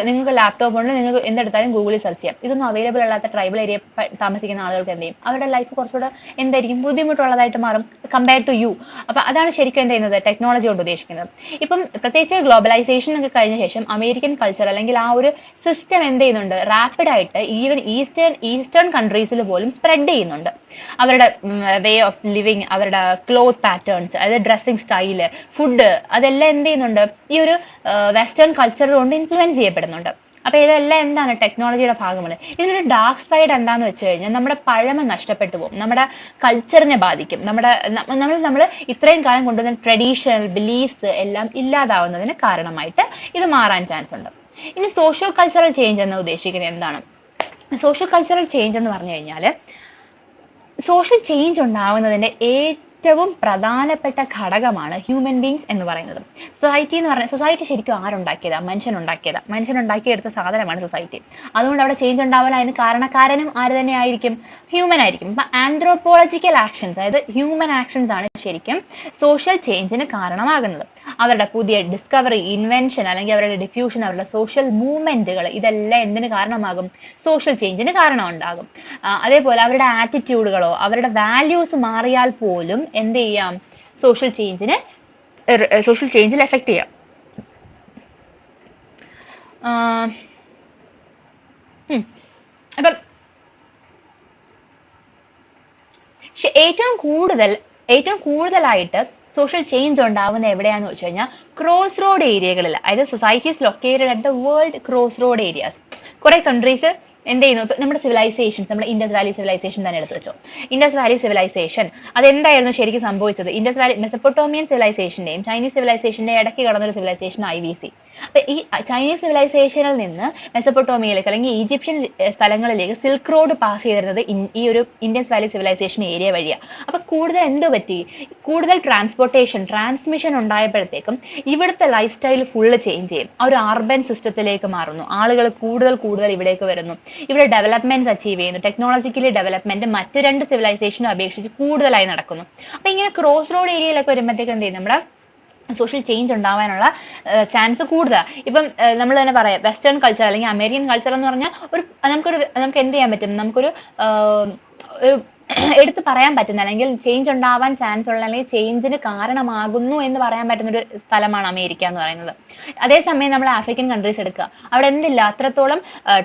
നിങ്ങൾക്ക് ലാപ്ടോപ്പ് ഉണ്ട്, നിങ്ങൾക്ക് എന്തെടുത്താലും ഗൂഗിളിൽ സെർച്ച് ചെയ്യാം. ഇതൊന്നും അവൈലബിൾ അല്ലാത്ത ട്രൈബൽ ഏരിയ താമസിക്കുന്ന ആളുകൾക്ക് എന്ത് ചെയ്യും, അവരുടെ ലൈഫ് കുറച്ചുകൂടെ എന്തായിരിക്കും, ബുദ്ധിമുട്ടുള്ളതായിട്ട് മാറും കമ്പയർ ടു യു. അപ്പൊ അതാണ് ശരിക്കും എന്ത് ചെയ്യുന്നത്, ടെക്നോളജി കൊണ്ട് ഉദ്ദേശിക്കുന്നത്. ഇപ്പം പ്രത്യേകിച്ച് ഗ്ലോബലൈസേഷൻ ഒക്കെ കഴിഞ്ഞ ശേഷം അമേരിക്കൻ കൾച്ചർ അല്ലെങ്കിൽ ആ ഒരു സിസ്റ്റം എന്ത് ചെയ്യുന്നുണ്ട്, റാപ്പിഡ് ആയിട്ട് ഈവൻ ഈസ്റ്റേൺ കൺട്രീസിൽ പോലും സ്പ്രെഡ് ചെയ്യുന്നുണ്ട്. അവരുടെ വേ ഓഫ് ലിവിങ്, അവരുടെ ക്ലോത്ത് പാറ്റേൺസ്, അതായത് ഡ്രസ്സിങ് സ്റ്റൈല്, ഫുഡ്, അതെല്ലാം എന്ത് ചെയ്യുന്നുണ്ട്, ഈ ഒരു വെസ്റ്റേൺ കൾച്ചർ കൊണ്ട് ഇൻഫ്ലുവൻസ് ചെയ്യപ്പെടുന്നുണ്ട്. അപ്പൊ ഇതെല്ലാം എന്താണ്, ടെക്നോളജിയുടെ ഭാഗമാണ്. ഇതിനൊരു ഡാർക്ക് സൈഡ് എന്താന്ന് വെച്ച് കഴിഞ്ഞാൽ നമ്മുടെ പഴമ നഷ്ടപ്പെട്ടു പോകും, നമ്മുടെ കൾച്ചറിനെ ബാധിക്കും, നമ്മൾ ഇത്രയും കാലം കൊണ്ടുവന്ന ട്രഡീഷണൽ ബിലീഫ്സ് എല്ലാം ഇല്ലാതാവുന്നതിന് കാരണമായിട്ട് ഇത് മാറാൻ ചാൻസ് ഉണ്ട്. ഇനി സോഷ്യോ കൾച്ചറൽ ചേഞ്ച് എന്ന് ഉദ്ദേശിക്കുന്നത് എന്താണ്? സോഷ്യൽ കൾച്ചറൽ ചേഞ്ച് എന്ന് പറഞ്ഞു കഴിഞ്ഞാൽ സോഷ്യൽ ചേഞ്ച് ഉണ്ടാവുന്നതിന്റെ ഏറ്റവും പ്രധാനപ്പെട്ട ഘടകമാണ് ഹ്യൂമൻ ബീങ്സ് എന്ന് പറയുന്നത്. സൊസൈറ്റി എന്ന് പറഞ്ഞാൽ, സൊസൈറ്റി ശരിക്കും ആരുണ്ടാക്കിയതാ? മനുഷ്യൻ ഉണ്ടാക്കിയെടുത്ത സാധനമാണ് സൊസൈറ്റി. അതുകൊണ്ട് അവിടെ ചേഞ്ച് ഉണ്ടാവാൻ അതിന് കാരണക്കാരനും ആര് തന്നെ ആയിരിക്കും? ഹ്യൂമൻ ആയിരിക്കും. അപ്പൊ ആന്ത്രോപോളജിക്കൽ ആക്ഷൻസ്, അതായത് ഹ്യൂമൻ ആക്ഷൻസ് ആണ് ശരിക്കും സോഷ്യൽ ചേഞ്ചിന് കാരണമാകുന്നത്. അവരുടെ പുതിയ ഡിസ്കവറി, ഇൻവെൻഷൻ, അല്ലെങ്കിൽ അവരുടെ ഡിഫ്യൂഷൻ, അവരുടെ സോഷ്യൽ മൂവ്മെന്റുകൾ, ഇതെല്ലാം എന്തിന് കാരണമാകും? സോഷ്യൽ ചേഞ്ചിന് കാരണം ഉണ്ടാകും. അതേപോലെ അവരുടെ ആറ്റിറ്റ്യൂഡുകളോ അവരുടെ വാല്യൂസ് മാറിയാൽ പോലും എന്ത് ചെയ്യാം? സോഷ്യൽ ചേഞ്ചിൽ എഫക്ട് ചെയ്യാം. അപ്പം ഏറ്റവും കൂടുതലായിട്ട് സോഷ്യൽ ചേഞ്ച് ഉണ്ടാവുന്ന എവിടെയാന്ന് വെച്ച് കഴിഞ്ഞാൽ ക്രോസ് റോഡ് ഏരിയകളിൽ, അതായത് societies located at the world cross road areas. കുറെ കൺട്രീസ് എന്ത് ചെയ്യുന്നു? ഇപ്പൊ നമ്മുടെ സിവിലൈസേഷൻസ്, നമ്മുടെ ഇൻഡസ് വാലി സിവിലൈസേഷൻ തന്നെ എടുത്തു വെച്ചോ. ഇൻഡസ് വാലി സിവിലൈസേഷൻ അതെന്തായിരുന്നു ശരിക്കും സംഭവിച്ചത്? ഇൻഡസ് വാലി മെസപ്പൊട്ടോമിയൻ സിവിലൈസേഷന്റെയും ചൈനീസ് സിവിലൈസേഷന്റെയും ഇടയ്ക്ക് കടന്നൊരു സിവിലൈസേഷൻ IVC. അപ്പൊ ഈ ചൈനീസ് സിവിലൈസേഷനിൽ നിന്ന് മെസപ്പൊട്ടോമിയയിലേക്ക് അല്ലെങ്കിൽ ഈജിപ്ഷ്യൻ സ്ഥലങ്ങളിലേക്ക് സിൽക്ക് റോഡ് പാസ് ചെയ്തിരുന്നത് ഈ ഒരു ഇൻഡസ് വാലി സിവിലൈസേഷൻ ഏരിയ വഴിയാണ്. അപ്പൊ കൂടുതൽ എന്ത് പറ്റി? കൂടുതൽ ട്രാൻസ്മിഷൻ ഉണ്ടായപ്പോഴത്തേക്കും ഇവിടുത്തെ ലൈഫ് സ്റ്റൈൽ ഫുള്ള് ചേഞ്ച് ചെയ്യും. ആ ഒരു അർബൻ സിസ്റ്റത്തിലേക്ക് മാറുന്നു. ആളുകൾ കൂടുതൽ ഇവിടേക്ക് വരുന്നു. ഇവിടെ ഡെവലപ്മെന്റ്സ് അച്ചീവ് ചെയ്യുന്നു. ടെക്നോളജിക്കലി ഡെവലപ്മെന്റ് മറ്റ് രണ്ട് സിവിലൈസേഷനും അപേക്ഷിച്ച് കൂടുതലായി നടക്കുന്നു. അപ്പൊ ഇങ്ങനെ ക്രോസ് റോഡ് ഏരിയയിലൊക്കെ വരുമ്പോഴത്തേക്ക് എന്ത് ചെയ്യും? നമ്മുടെ സോഷ്യൽ ചേഞ്ച് ഉണ്ടാവാനുള്ള ചാൻസ് കൂടുതലാണ്. ഇപ്പം നമ്മൾ തന്നെ പറയാം, വെസ്റ്റേൺ കൾച്ചർ അല്ലെങ്കിൽ അമേരിക്കൻ കൾച്ചർ എന്ന് പറഞ്ഞാൽ നമുക്ക് എന്ത് ചെയ്യാൻ പറ്റും? നമുക്കൊരു എടുത്ത് പറയാൻ പറ്റുന്ന, അല്ലെങ്കിൽ ചേഞ്ച് ഉണ്ടാവാൻ ചാൻസ് ഉള്ള, അല്ലെങ്കിൽ ചേഞ്ചിന് കാരണമാകുന്നു എന്ന് പറയാൻ പറ്റുന്ന ഒരു സ്ഥലമാണ് അമേരിക്ക എന്ന് പറയുന്നത്. അതേസമയം നമ്മൾ ആഫ്രിക്കൻ കൺട്രീസ് എടുക്കുക, അവിടെ എന്തില്ല? അത്രത്തോളം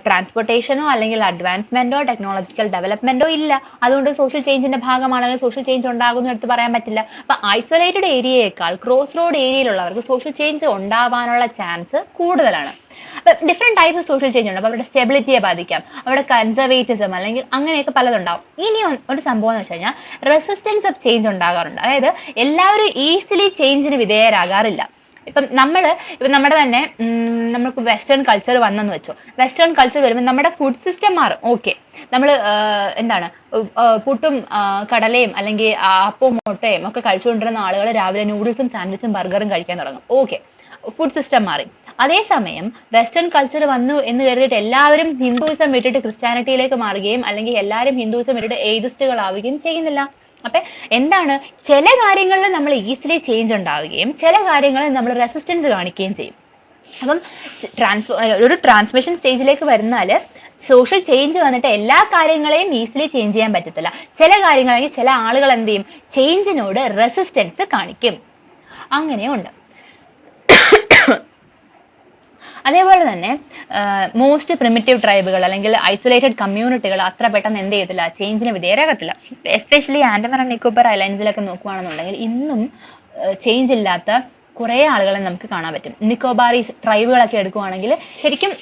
ട്രാൻസ്പോർട്ടേഷനോ അല്ലെങ്കിൽ അഡ്വാൻസ്മെന്റോ ടെക്നോളജിക്കൽ ഡെവലപ്മെന്റോ ഇല്ല. അതുകൊണ്ട് സോഷ്യൽ ചേഞ്ചിന്റെ ഭാഗമാണ്, അല്ലെങ്കിൽ സോഷ്യൽ ചേഞ്ച് ഉണ്ടാകുന്നു എടുത്ത് പറയാൻ പറ്റില്ല. അപ്പൊ ഐസൊലേറ്റഡ് ഏരിയയേക്കാൾ ക്രോസ് റോഡ് ഏരിയയിലുള്ളവർക്ക് സോഷ്യൽ ചേഞ്ച് ഉണ്ടാവാനുള്ള ചാൻസ് കൂടുതലാണ്. അപ്പൊ different types of social change ഉണ്ട്. അപ്പൊ അവരുടെ സ്റ്റെബിലിറ്റിയെ ബാധിക്കാം, അവരുടെ കൺസർവേറ്റിസം അല്ലെങ്കിൽ അങ്ങനെയൊക്കെ പലതുണ്ടാവും. ഇനി ഒരു സംഭവം എന്ന് വെച്ച് കഴിഞ്ഞാൽ റെസിസ്റ്റൻസ് ഓഫ് ചേഞ്ച് ഉണ്ടാകാറുണ്ട്. അതായത് എല്ലാവരും ഈസിലി ചേഞ്ചിന് വിധേയരാകാറില്ല. ഇപ്പം നമ്മുടെ തന്നെ നമുക്ക് വെസ്റ്റേൺ കൾച്ചർ വന്നെന്ന് വെച്ചോ. വെസ്റ്റേൺ കൾച്ചർ വരുമ്പോൾ നമ്മുടെ ഫുഡ് സിസ്റ്റം മാറും. ഓക്കെ, നമ്മൾ എന്താണ് പുട്ടും കടലയും അല്ലെങ്കിൽ അപ്പവും മുട്ടയും ഒക്കെ കഴിച്ചുകൊണ്ടിരുന്ന ആളുകൾ രാവിലെ നൂഡിൽസും സാൻഡ്വിച്ചും ബർഗറും കഴിക്കാൻ തുടങ്ങും. ഓക്കെ, ഫുഡ് സിസ്റ്റം മാറി. അതേസമയം വെസ്റ്റേൺ കൾച്ചർ വന്നു എന്ന് കരുതിയിട്ട് എല്ലാവരും ഹിന്ദുയിസം വിട്ടിട്ട് ക്രിസ്ത്യാനിറ്റിയിലേക്ക് മാറുകയും അല്ലെങ്കിൽ എല്ലാവരും ഹിന്ദുയിസം വിട്ടിട്ട് എയ്തിസ്റ്റുകളാവുകയും ചെയ്യുന്നില്ല. അപ്പൊ എന്താണ്? ചില കാര്യങ്ങളിൽ നമ്മൾ ഈസിലി ചേഞ്ച് ഉണ്ടാവുകയും ചില കാര്യങ്ങളിൽ നമ്മൾ റെസിസ്റ്റൻസ് കാണിക്കുകയും ചെയ്യും. അപ്പം ഒരു ട്രാൻസ്മിഷൻ സ്റ്റേജിലേക്ക് വരുന്നാൽ സോഷ്യൽ ചേഞ്ച് വന്നിട്ട് എല്ലാ കാര്യങ്ങളെയും ഈസിലി ചേഞ്ച് ചെയ്യാൻ പറ്റത്തില്ല. ചില കാര്യങ്ങളാണെങ്കിൽ ചില ആളുകൾ എന്ത് ചെയ്യും? ചേഞ്ചിനോട് റെസിസ്റ്റൻസ് കാണിക്കും. അങ്ങനെയുണ്ട്. അതേപോലെ തന്നെ മോസ്റ്റ് പ്രിമിറ്റീവ് ട്രൈബുകൾ അല്ലെങ്കിൽ ഐസൊലേറ്റഡ് കമ്മ്യൂണിറ്റികൾ അത്ര പെട്ടെന്ന് എന്ത് ചെയ്യത്തില്ല? ചേഞ്ചിന് വിധേയരാകത്തില്ല. എസ്പെഷ്യലി ആൻഡമാൻ ആൻഡ് നിക്കോബാർ ഐലൻഡ്സിലൊക്കെ നോക്കുകയാണെന്നുണ്ടെങ്കിൽ ഇന്നും ചേഞ്ച് ഇല്ലാത്ത കുറെ ആളുകളെ നമുക്ക് കാണാൻ പറ്റും. നിക്കോബാറീസ് ട്രൈബുകളൊക്കെ എടുക്കുവാണെങ്കിൽ ശരിക്കും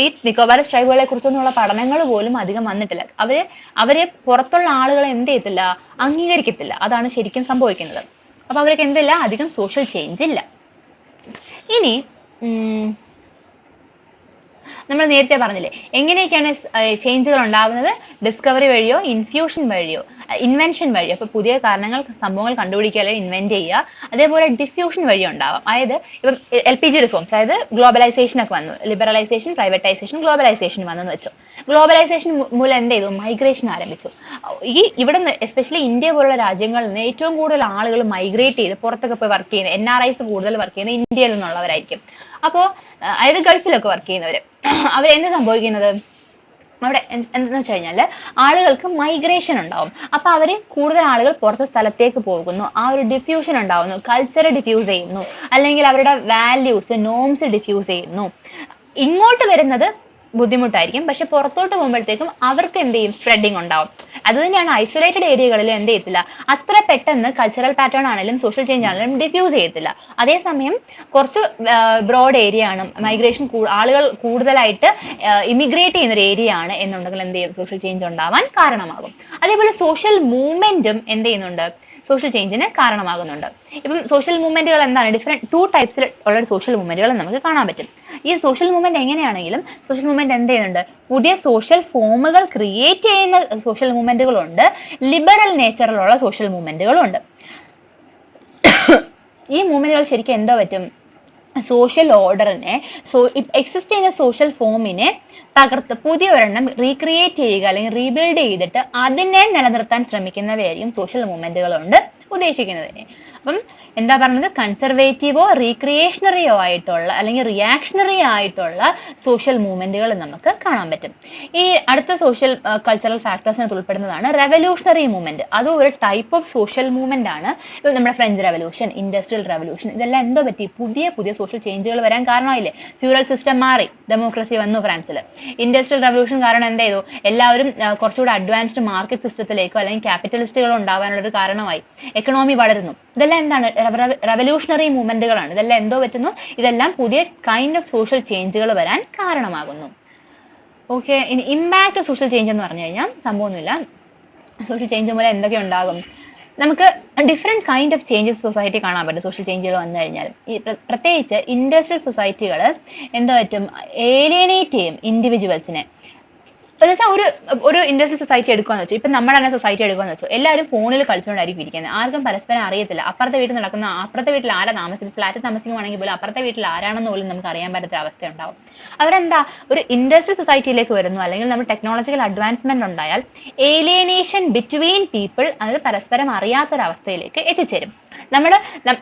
ഈ നിക്കോബാറീസ് ട്രൈബുകളെ കുറിച്ചൊന്നുള്ള പഠനങ്ങൾ പോലും അധികം വന്നിട്ടില്ല. അവരെ പുറത്തുള്ള ആളുകളെ എന്ത് ചെയ്യത്തില്ല? അംഗീകരിക്കത്തില്ല. അതാണ് ശരിക്കും സംഭവിക്കുന്നത്. അപ്പൊ അവർക്ക് എന്തില്ല? അധികം സോഷ്യൽ ചേഞ്ച് ഇല്ല. ഇനി നമ്മൾ നേരത്തെ പറഞ്ഞില്ലേ എങ്ങനെയൊക്കെയാണ് ചേഞ്ചുകൾ ഉണ്ടാവുന്നത്? ഡിസ്കവറി വഴിയോ ഇൻഫ്യൂഷൻ വഴിയോ ഇൻവെൻഷൻ വഴിയോ. അപ്പൊ പുതിയ സംഭവങ്ങൾ കണ്ടുപിടിക്കുക അല്ലെങ്കിൽ ഇൻവെന്റ് ചെയ്യുക. അതേപോലെ ഡിഫ്യൂഷൻ വഴി ഉണ്ടാവാം. അതായത് ഇപ്പം LPG റിഫോംസ്, അതായത് ഗ്ലോബലൈസേഷൻ ഒക്കെ വന്നു, ലിബറലൈസേഷൻ, പ്രൈവറ്റൈസേഷൻ, ഗ്ലോബലൈസേഷൻ വന്നെന്ന് വെച്ചു. ഗ്ലോബലൈസേഷൻ മൂലം എന്ത് ചെയ്തു? മൈഗ്രേഷൻ ആരംഭിച്ചു. ഇവിടെ നിന്ന് എസ്പെഷ്യലി ഇന്ത്യ പോലുള്ള രാജ്യങ്ങളിൽ നിന്ന് ഏറ്റവും കൂടുതൽ ആളുകൾ മൈഗ്രേറ്റ് ചെയ്ത് പുറത്തൊക്കെ പോയി വർക്ക് ചെയ്യുന്നത്, NRIs കൂടുതൽ വർക്ക് ചെയ്യുന്നത് ഇന്ത്യയിൽ നിന്നുള്ളവരായിരിക്കും. അപ്പോൾ അതായത് ഗൾഫിലൊക്കെ വർക്ക് ചെയ്യുന്നവര് അവരെന്ത് സംഭവിക്കുന്നത്? അവിടെ എന്താന്ന് വെച്ച് കഴിഞ്ഞാല് ആളുകൾക്ക് മൈഗ്രേഷൻ ഉണ്ടാവും. അപ്പൊ അവര് കൂടുതൽ ആളുകൾ പുറത്തെ സ്ഥലത്തേക്ക് പോകുന്നു. ആ ഒരു ഡിഫ്യൂഷൻ ഉണ്ടാവുന്നു. കൾച്ചർ ഡിഫ്യൂസ് ചെയ്യുന്നു, അല്ലെങ്കിൽ അവരുടെ വാല്യൂസ്, നോംസ് ഡിഫ്യൂസ് ചെയ്യുന്നു. ഇങ്ങോട്ട് വരുന്നത് ബുദ്ധിമുട്ടായിരിക്കും. പക്ഷെ പുറത്തോട്ട് പോകുമ്പോഴത്തേക്കും അവർക്ക് എന്ത് ചെയ്യും, സ്പ്രെഡിങ് ഉണ്ടാവും. അത് തന്നെയാണ് ഐസൊലേറ്റഡ് ഏരിയകളിൽ എന്ത് ചെയ്യത്തില്ല, അത്ര പെട്ടെന്ന് കൾച്ചറൽ പാറ്റേൺ ആണെങ്കിലും സോഷ്യൽ ചേഞ്ച് ആണെങ്കിലും ഡിഫ്യൂസ് ചെയ്യത്തില്ല. അതേസമയം കുറച്ച് ബ്രോഡ് ഏരിയ ആണ്, മൈഗ്രേഷൻ ആളുകൾ കൂടുതലായിട്ട് ഇമിഗ്രേറ്റ് ചെയ്യുന്ന ഒരു ഏരിയ ആണ് എന്നുണ്ടെങ്കിൽ എന്ത് ചെയ്യും, സോഷ്യൽ ചേഞ്ച് ഉണ്ടാവാൻ കാരണമാകും. അതേപോലെ സോഷ്യൽ മൂവ്മെന്റും എന്ത് ചെയ്യുന്നുണ്ട്, സോഷ്യൽ ചേഞ്ചിന് കാരണമാകുന്നുണ്ട്. ഇപ്പം സോഷ്യൽ മൂവ്മെന്റുകൾ എന്താണ്, ഡിഫറെന്റ് 2 ടൈപ്സിൽ ഉള്ള സോഷ്യൽ മൂവ്മെന്റുകൾ നമുക്ക് കാണാൻ പറ്റും. ഈ സോഷ്യൽ മൂവ്മെന്റ് എങ്ങനെയാണെങ്കിലും സോഷ്യൽ മൂവ്മെന്റ് എന്ത് ചെയ്യുന്നുണ്ട്, പുതിയ സോഷ്യൽ ഫോമുകൾ ക്രിയേറ്റ് ചെയ്യുന്ന സോഷ്യൽ മൂവ്മെന്റുകളുണ്ട്, ലിബറൽ നേച്ചറിലുള്ള സോഷ്യൽ മൂവ്മെന്റുകളുണ്ട്. ഈ മൂവ്മെന്റുകൾ ശരിക്കും എന്തോ പറ്റും, സോഷ്യൽ ഓർഡറിനെ, എക്സിസ്റ്റ് ചെയ്യുന്ന സോഷ്യൽ ഫോമിനെ തകർത്ത് പുതിയ ഒരെണ്ണം റീക്രിയേറ്റ് ചെയ്യുക അല്ലെങ്കിൽ റീബിൽഡ് ചെയ്തിട്ട് അതിനെ നിലനിർത്താൻ ശ്രമിക്കുന്നവയായിരിക്കും സോഷ്യൽ മൂവ്മെന്റുകൾ കൊണ്ട് ഉദ്ദേശിക്കുന്നത്. അപ്പം എന്താ പറഞ്ഞത്, കൺസർവേറ്റീവോ റീക്രിയേഷണറിയോ ആയിട്ടുള്ള അല്ലെങ്കിൽ റിയാക്ഷണറി ആയിട്ടുള്ള സോഷ്യൽ മൂവ്മെന്റുകൾ നമുക്ക് കാണാൻ പറ്റും. ഈ അടുത്ത സോഷ്യൽ കൾച്ചറൽ ഫാക്ടേഴ്സിനകത്ത് ഉൾപ്പെടുന്നതാണ് റെവല്യൂഷണറി മൂവ്മെന്റ്. അതും ഒരു ടൈപ്പ് ഓഫ് സോഷ്യൽ മൂവ്മെന്റ് ആണ്. ഇപ്പം നമ്മുടെ ഫ്രഞ്ച് റെവല്യൂഷൻ, ഇൻഡസ്ട്രിയൽ റെവല്യൂഷൻ, ഇതെല്ലാം എന്തോ പറ്റി, പുതിയ പുതിയ സോഷ്യൽ ചേഞ്ചുകൾ വരാൻ കാരണമായില്ലേ. ഫ്യൂറൽ സിസ്റ്റം മാറി, ഡെമോക്രസി വന്നു ഫ്രാൻസിൽ. ഇൻഡസ്ട്രിയൽ റെവല്യൂഷൻ കാരണം എന്ത് ചെയ്തു, എല്ലാവരും കുറച്ചുകൂടെ അഡ്വാൻസ്ഡ് മാർക്കറ്റ് സിസ്റ്റത്തിലേക്കോ അല്ലെങ്കിൽ ക്യാപിറ്റലിസ്റ്റുകളോ ഉണ്ടാവാനുള്ള ഒരു കാരണമായി. എക്കണോമി വളരുന്നു. ഇതെല്ലാം എന്താണ്, റെവല്യൂഷണറി മൂവ്മെന്റുകളാണ്. ഇതെല്ലാം എന്തോ പറ്റുന്നു, ഇതെല്ലാം പുതിയ കൈൻഡ് ഓഫ് സോഷ്യൽ ചേഞ്ചുകൾ വരാൻ കാരണമാകുന്നു. ഓക്കെ, ഇനി ഇമ്പാക്ട് സോഷ്യൽ ചേഞ്ച് എന്ന് പറഞ്ഞു കഴിഞ്ഞാൽ സംഭവമൊന്നുമില്ല. സോഷ്യൽ ചേഞ്ച് മൂലം എന്തൊക്കെ ഉണ്ടാകും, നമുക്ക് different kind of changes society കാണാൻ പറ്റും. സോഷ്യൽ ചേഞ്ചുകൾ വന്നു കഴിഞ്ഞാൽ ഈ പ്രത്യേകിച്ച് ഇൻഡസ്ട്രിയൽ സൊസൈറ്റികൾ എന്താ പറ്റും, ഏലിയനേറ്റ് ചെയ്യും ഇൻഡിവിജ്വൽസിനെ. എന്നുവെച്ചാൽ ഒരു ഇൻഡസ്ട്രിയൽ സൊസൈറ്റി എടുക്കുകയെന്ന് വെച്ചു, ഇപ്പം നമ്മുടെ തന്നെ സൊസൈറ്റി എടുക്കുകയെന്ന് വെച്ചു, എല്ലാവരും ഫോണിൽ കളിച്ചുകൊണ്ടായിരിക്കും ഇരിക്കുന്നത്. ആർക്കും പരസ്പരം അറിയത്തില്ല. അപ്പുറത്തെ വീട്ടിൽ നടക്കുന്ന, അപ്പുറത്തെ വീട്ടിൽ ആരാ താമസിക്കുന്നത്, ഫ്ലാറ്റ് താമസിക്കുവാണെങ്കിൽ പോലും അപ്പുറത്തെ വീട്ടിൽ ആരാണെന്ന് പോലും നമുക്ക് അറിയാൻ പറ്റാത്ത അവസ്ഥ ഉണ്ടാവും. അവരെന്താ, ഒരു ഇൻഡസ്ട്രിയൽ സൊസൈറ്റിയിലേക്ക് വരുന്നു അല്ലെങ്കിൽ നമ്മൾ ടെക്നോളജിക്കൽ അഡ്വാൻസ്മെന്റ് ഉണ്ടായാൽ ഏലിയനേഷൻ ബിറ്റ്വീൻ പീപ്പിൾ, അതായത് പരസ്പരം അറിയാത്തൊരവസ്ഥയിലേക്ക് എത്തിച്ചേരും. നമ്മൾ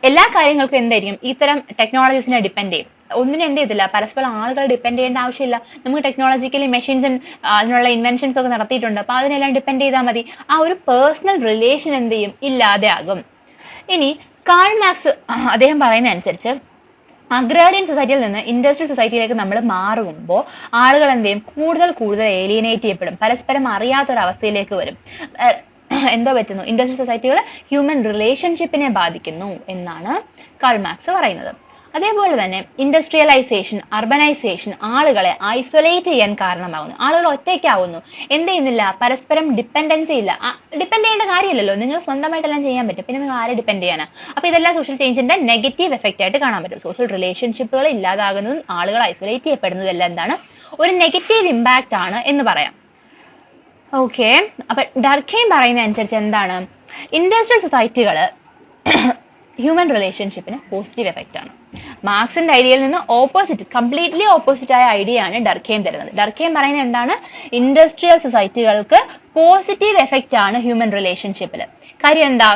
എല്ലാ കാര്യങ്ങൾക്കും എന്തായിരിക്കും, ഇത്തരം ടെക്നോളജീസിനെ ഡിപ്പെൻഡ് ചെയ്യും. ഒന്നിനും എന്ത് ചെയ്തില്ല, പരസ്പരം ആളുകൾ ഡിപ്പെൻഡ് ചെയ്യേണ്ട ആവശ്യമില്ല. നമുക്ക് ടെക്നോളജിക്കലി മെഷീൻസ് അതിനുള്ള ഇൻവെൻഷൻസ് ഒക്കെ നടത്തിയിട്ടുണ്ട്. അപ്പൊ അതിനെല്ലാം ഡിപ്പെൻഡ് ചെയ്താൽ മതി. ആ ഒരു പേഴ്സണൽ റിലേഷൻ എന്ത് ചെയ്യും, ഇല്ലാതെ ആകും. ഇനി കാൾ മാർക്സ് അദ്ദേഹം പറയുന്ന അനുസരിച്ച് അഗ്രേറിയൻ സൊസൈറ്റിയിൽ നിന്ന് ഇൻഡസ്ട്രിയൽ സൊസൈറ്റിയിലേക്ക് നമ്മൾ മാറുമ്പോൾ ആളുകൾ എന്ത് ചെയ്യും, കൂടുതൽ ഏലിയനേറ്റ് ചെയ്യപ്പെടും, പരസ്പരം അറിയാത്തൊരവസ്ഥയിലേക്ക് വരും. എന്തോ പറ്റുന്നു, ഇൻഡസ്ട്രിയൽ സൊസൈറ്റികൾ ഹ്യൂമൻ റിലേഷൻഷിപ്പിനെ ബാധിക്കുന്നു എന്നാണ് കാൾ മാർക്സ് പറയുന്നത്. അതേപോലെ തന്നെ ഇൻഡസ്ട്രിയലൈസേഷൻ, അർബനൈസേഷൻ ആളുകളെ ഐസൊലേറ്റ് ചെയ്യാൻ കാരണമാകുന്നു. ആളുകൾ ഒറ്റയ്ക്കാവുന്നു. എന്ത് ചെയ്യുന്നില്ല, പരസ്പരം ഡിപ്പെൻഡൻസി ഇല്ല. ഡിപ്പെൻഡ് ചെയ്യേണ്ട കാര്യമില്ലല്ലോ, നിങ്ങൾ സ്വന്തമായിട്ടെല്ലാം ചെയ്യാൻ പറ്റും. പിന്നെ നിങ്ങൾ ആരെ ഡിപ്പെൻഡ് ചെയ്യാനാ? അപ്പൊ ഇതെല്ലാം സോഷ്യൽ ചേഞ്ചിന്റെ നെഗറ്റീവ് എഫക്റ്റ് ആയിട്ട് കാണാൻ പറ്റും. സോഷ്യൽ റിലേഷൻഷിപ്പുകൾ ഇല്ലാതാകുന്നതും ആളുകൾ ഐസൊലേറ്റ് ചെയ്യപ്പെടുന്നതും എല്ലാം എന്താണ്, ഒരു നെഗറ്റീവ് ഇമ്പാക്റ്റ് ആണ് എന്ന് പറയാം. ഓക്കെ, അപ്പൊ ഡർഖെയിം പറയുന്ന അനുസരിച്ച് എന്താണ്, ഇൻഡസ്ട്രിയൽ സൊസൈറ്റികൾ ഹ്യൂമൻ റിലേഷൻഷിപ്പിന് പോസിറ്റീവ് എഫക്റ്റ് ആണ്. മാർക്സിന്റെ ഐഡിയയിൽ നിന്ന് കംപ്ലീറ്റ്ലി ഓപ്പോസിറ്റ് ആയ ഐഡിയ ആണ് ഡർഖെയിം തരുന്നത്. ഡർഖെയിം പറയുന്നത് എന്താണ്, ഇൻഡസ്ട്രിയൽ സൊസൈറ്റികൾക്ക് പോസിറ്റീവ് എഫക്റ്റ് ആണ് ഹ്യൂമൻ റിലേഷൻഷിപ്പിൽ. കാര്യം എന്താ,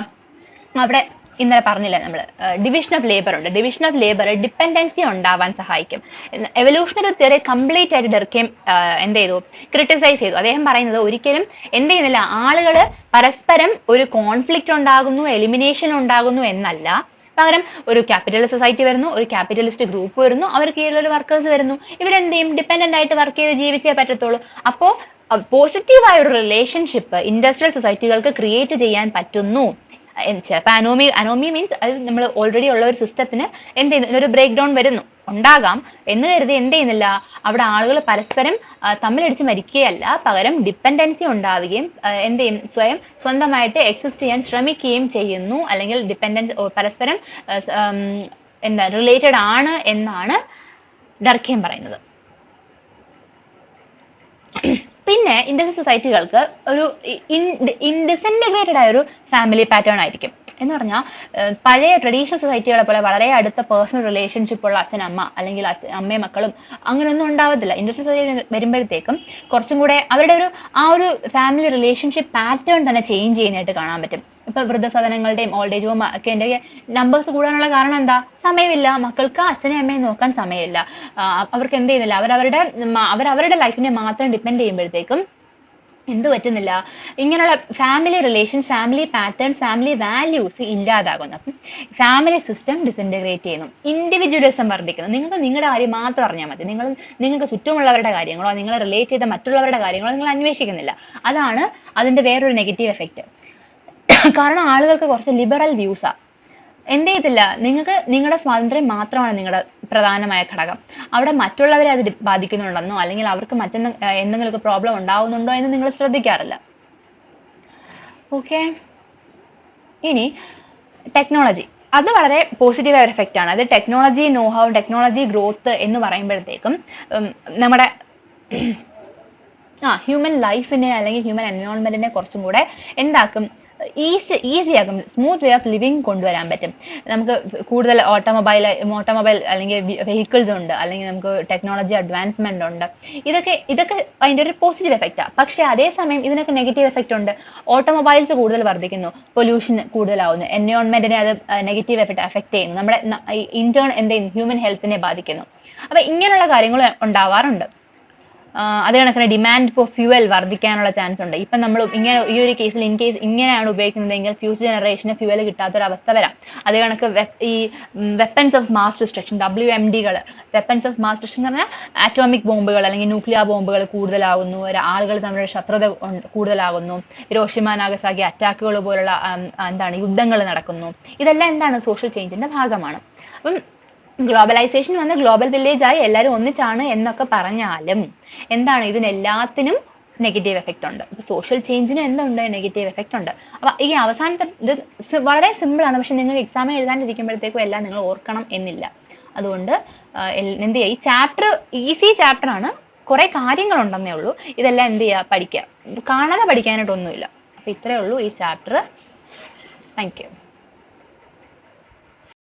അവിടെ ഇന്നലെ പറഞ്ഞില്ല നമ്മൾ, ഡിവിഷൻ ഓഫ് ലേബർ ഉണ്ട്. ഡിവിഷൻ ഓഫ് ലേബർ ഡിപ്പെൻഡൻസി ഉണ്ടാവാൻ സഹായിക്കും. എവല്യൂഷണറി തിയറി കംപ്ലീറ്റ് ആയിട്ട് ഡർഖെയിം എന്ത് ചെയ്തു, ക്രിട്ടിസൈസ് ചെയ്തു. അദ്ദേഹം പറയുന്നത് ഒരിക്കലും എന്ത് ചെയ്യുന്നില്ല, ആളുകൾ പരസ്പരം ഒരു കോൺഫ്ലിക്റ്റ് ഉണ്ടാകുന്നു, എലിമിനേഷൻ ഉണ്ടാകുന്നു എന്നല്ല, പകരം ഒരു ക്യാപിറ്റലിസ്റ്റ് സൊസൈറ്റി വരുന്നു, ഒരു ക്യാപിറ്റലിസ്റ്റ് ഗ്രൂപ്പ് വരുന്നു, അവർക്ക് കീഴിലൊരു വർക്കേഴ്സ് വരുന്നു. ഇവരെന്ത് ചെയ്യും, ഡിപ്പെൻഡന്റ് ആയിട്ട് വർക്ക് ചെയ്ത് ജീവിച്ചേ പറ്റത്തുള്ളൂ. അപ്പോ പോസിറ്റീവായ ഒരു റിലേഷൻഷിപ്പ് ഇൻഡസ്ട്രിയൽ സൊസൈറ്റികൾക്ക് ക്രിയേറ്റ് ചെയ്യാൻ പറ്റുന്നു. ചിലപ്പോൾ അനോമി മീൻസ് അത് നമ്മൾ ഓൾറെഡി ഉള്ള ഒരു സിസ്റ്റത്തിന് എന്ത് ചെയ്യുന്നു, ഒരു ബ്രേക്ക് ഡൗൺ ഉണ്ടാകാം എന്ന് കരുതി എന്ത് ചെയ്യുന്നില്ല, അവിടെ ആളുകൾ പരസ്പരം തമ്മിലടിച്ച് മരിക്കുകയല്ല, പകരം ഡിപ്പെൻഡൻസി ഉണ്ടാവുകയും എന്ത് ചെയ്യും, സ്വന്തമായിട്ട് എക്സിസ്റ്റ് ചെയ്യാൻ ശ്രമിക്കുകയും ചെയ്യുന്നു. അല്ലെങ്കിൽ ഡിപ്പെൻഡൻസ് പരസ്പരം എന്താ റിലേറ്റഡ് ആണ് എന്നാണ് ഡർഖെയിം പറയുന്നത്. പിന്നെ ഇൻഡസ്ട്രിയൽ സൊസൈറ്റികൾക്ക് ഒരു ഡിസൻറ്റഗ്രേറ്റഡ് ആയ ഒരു ഫാമിലി പാറ്റേൺ ആയിരിക്കും. എന്ന് പറഞ്ഞാൽ പഴയ ട്രഡീഷണൽ സൊസൈറ്റികളെ പോലെ വളരെ അടുത്ത പേഴ്സണൽ റിലേഷൻഷിപ്പ് ഉള്ള അച്ഛനമ്മ അല്ലെങ്കിൽ അമ്മയും മക്കളും അങ്ങനെയൊന്നും ഉണ്ടാവത്തില്ല. ഇൻഡസ്ട്രിയൽ സൊസൈറ്റി വരുമ്പോഴത്തേക്കും കുറച്ചും കൂടെ അവരുടെ ഒരു ഫാമിലി റിലേഷൻഷിപ്പ് പാറ്റേൺ തന്നെ ചേഞ്ച് ചെയ്യുന്നതായിട്ട് കാണാൻ പറ്റും. ഇപ്പൊ വൃദ്ധസദനങ്ങളുടെയും ഓൾഡ് ഏജ് ഹോം ഒക്കെ നമ്പേഴ്സ് കൂടാനുള്ള കാരണം എന്താ, സമയമില്ല. മക്കൾക്ക് അച്ഛനെയും അമ്മയും നോക്കാൻ സമയമില്ല. അവർക്ക് എന്ത് ചെയ്യുന്നില്ല, അവരവരുടെ ലൈഫിനെ മാത്രം ഡിപ്പെൻഡ് ചെയ്യുമ്പോഴത്തേക്കും എന്ത് പറ്റുന്നില്ല, ഇങ്ങനെയുള്ള family relations, family patterns, family values ഇല്ലാതാകുന്നു. അപ്പം ഫാമിലി സിസ്റ്റം ഡിസിൻറ്റഗ്രേറ്റ് ചെയ്യുന്നു, ഇൻഡിവിജ്വലിസം വർദ്ധിക്കുന്നു. നിങ്ങൾക്ക് നിങ്ങളുടെ കാര്യം മാത്രം അറിഞ്ഞാൽ മതി, നിങ്ങൾക്ക് ചുറ്റുമുള്ളവരുടെ കാര്യങ്ങളോ നിങ്ങളെ റിലേറ്റ് ചെയ്ത മറ്റുള്ളവരുടെ കാര്യങ്ങളോ നിങ്ങൾ അന്വേഷിക്കുന്നില്ല. അതാണ് അതിന്റെ വേറൊരു നെഗറ്റീവ് എഫക്റ്റ്. കാരണം ആളുകൾക്ക് കുറച്ച് ലിബറൽ വ്യൂസാണ്. എന്ത് ചെയ്യത്തില്ല, നിങ്ങൾക്ക് നിങ്ങളുടെ സ്വാതന്ത്ര്യം മാത്രമാണ് നിങ്ങളുടെ പ്രധാനമായ ഘടകം. അവിടെ മറ്റുള്ളവരെ അത് ബാധിക്കുന്നുണ്ടെന്നോ അല്ലെങ്കിൽ അവർക്ക് എന്തെങ്കിലുമൊക്കെ പ്രോബ്ലം ഉണ്ടാവുന്നുണ്ടോ എന്ന് നിങ്ങൾ ശ്രദ്ധിക്കാറില്ല. ഓക്കെ, ഇനി ടെക്നോളജി, അത് വളരെ പോസിറ്റീവായ ഒരു എഫക്റ്റ് ആണ്. അത് ടെക്നോളജി നോഹൗ, ടെക്നോളജി ഗ്രോത്ത് എന്ന് പറയുമ്പോഴത്തേക്കും നമ്മുടെ ഹ്യൂമൻ ലൈഫിനെ അല്ലെങ്കിൽ ഹ്യൂമൻ എൻവയോൺമെന്റിനെ കുറച്ചും കൂടെ എന്താക്കും, ഈസി ആക്കും, സ്മൂത്ത് വേ ഓഫ് ലിവിങ് കൊണ്ടുവരാൻ പറ്റും. നമുക്ക് കൂടുതൽ ഓട്ടോമൊബൈൽ അല്ലെങ്കിൽ വെഹിക്കിൾസ് ഉണ്ട്, അല്ലെങ്കിൽ നമുക്ക് ടെക്നോളജി അഡ്വാൻസ്മെന്റ് ഉണ്ട്. ഇതൊക്കെ അതിന്റെ ഒരു പോസിറ്റീവ് എഫക്റ്റാണ്. പക്ഷെ അതേസമയം ഇതിനൊക്കെ നെഗറ്റീവ് എഫക്റ്റ് ഉണ്ട്. ഓട്ടോമൊബൈൽസ് കൂടുതൽ വർദ്ധിക്കുന്നു, പൊല്യൂഷൻ കൂടുതലാവുന്നു, എൻവയോൺമെന്റിനെ അത് നെഗറ്റീവ് എഫക്റ്റ് ചെയ്യുന്നു, നമ്മുടെ എന്ത് ചെയ്യുന്നു, ഹ്യൂമൻ ഹെൽത്തിനെ ബാധിക്കുന്നു. അപ്പൊ ഇങ്ങനെയുള്ള കാര്യങ്ങൾ ഉണ്ടാവാറുണ്ട്. അതേ കണക്കിന് ഡിമാൻഡ് ഫോർ ഫ്യൂവൽ വർദ്ധിക്കാനുള്ള ചാൻസ് ഉണ്ട്. ഇപ്പം നമ്മൾ ഈ ഒരു കേസിൽ ഇങ്ങനെയാണ് ഉപയോഗിക്കുന്നതെങ്കിൽ ഫ്യൂച്ചർ ജനറേഷന് ഫ്യൂവൽ കിട്ടാത്തൊരവസ്ഥ വരാം. അതേ കണക്ക് ഈ വെപ്പൺസ് ഓഫ് മാസ് ഡിസ്ട്രക്ഷൻ, WMDകൾ, വെപ്പൺസ് ഓഫ് മാസ് ഡിസ്ട്രക്ഷൻ എന്ന് പറഞ്ഞാൽ ആറ്റോമിക് ബോംബുകൾ അല്ലെങ്കിൽ ന്യൂക്ലിയർ ബോംബുകൾ കൂടുതലാകുന്നു, ആളുകൾ തമ്മിലുള്ള ശത്രുത കൂടുതലാകുന്നു, ഹിരോഷിമ നാഗസാക്കി അറ്റാക്കുകൾ പോലുള്ള യുദ്ധങ്ങൾ നടക്കുന്നു. ഇതെല്ലാം എന്താണ്, സോഷ്യൽ ചേഞ്ചിന്റെ ഭാഗമാണ്. അപ്പം ഗ്ലോബലൈസേഷൻ വന്ന് ഗ്ലോബൽ വില്ലേജ് ആയി എല്ലാവരും ഒന്നിച്ചാണ് എന്നൊക്കെ പറഞ്ഞാലും എന്താണ്, ഇതിനെല്ലാത്തിനും നെഗറ്റീവ് എഫക്റ്റ് ഉണ്ട്. അപ്പൊ സോഷ്യൽ ചേഞ്ചിനും എന്തുണ്ട്, നെഗറ്റീവ് എഫക്റ്റ് ഉണ്ട്. അപ്പൊ ഈ അവസാനത്തെ ഇത് വളരെ സിമ്പിൾ ആണ്, പക്ഷെ നിങ്ങൾ എക്സാം എഴുതാനിരിക്കുമ്പോഴത്തേക്കും എല്ലാം നിങ്ങൾ ഓർക്കണം എന്നില്ല. അതുകൊണ്ട് എന്ത് ചെയ്യുക, ഈ ചാപ്റ്റർ ഈസി ചാപ്റ്റർ ആണ്, കുറെ കാര്യങ്ങളുണ്ടെന്നേ ഉള്ളൂ. ഇതെല്ലാം എന്ത് ചെയ്യുക, പഠിക്കുക, കാണാതെ പഠിക്കാനായിട്ടൊന്നുമില്ല. അപ്പൊ ഇത്രയേ ഉള്ളൂ ഈ ചാപ്റ്റർ. Thank you.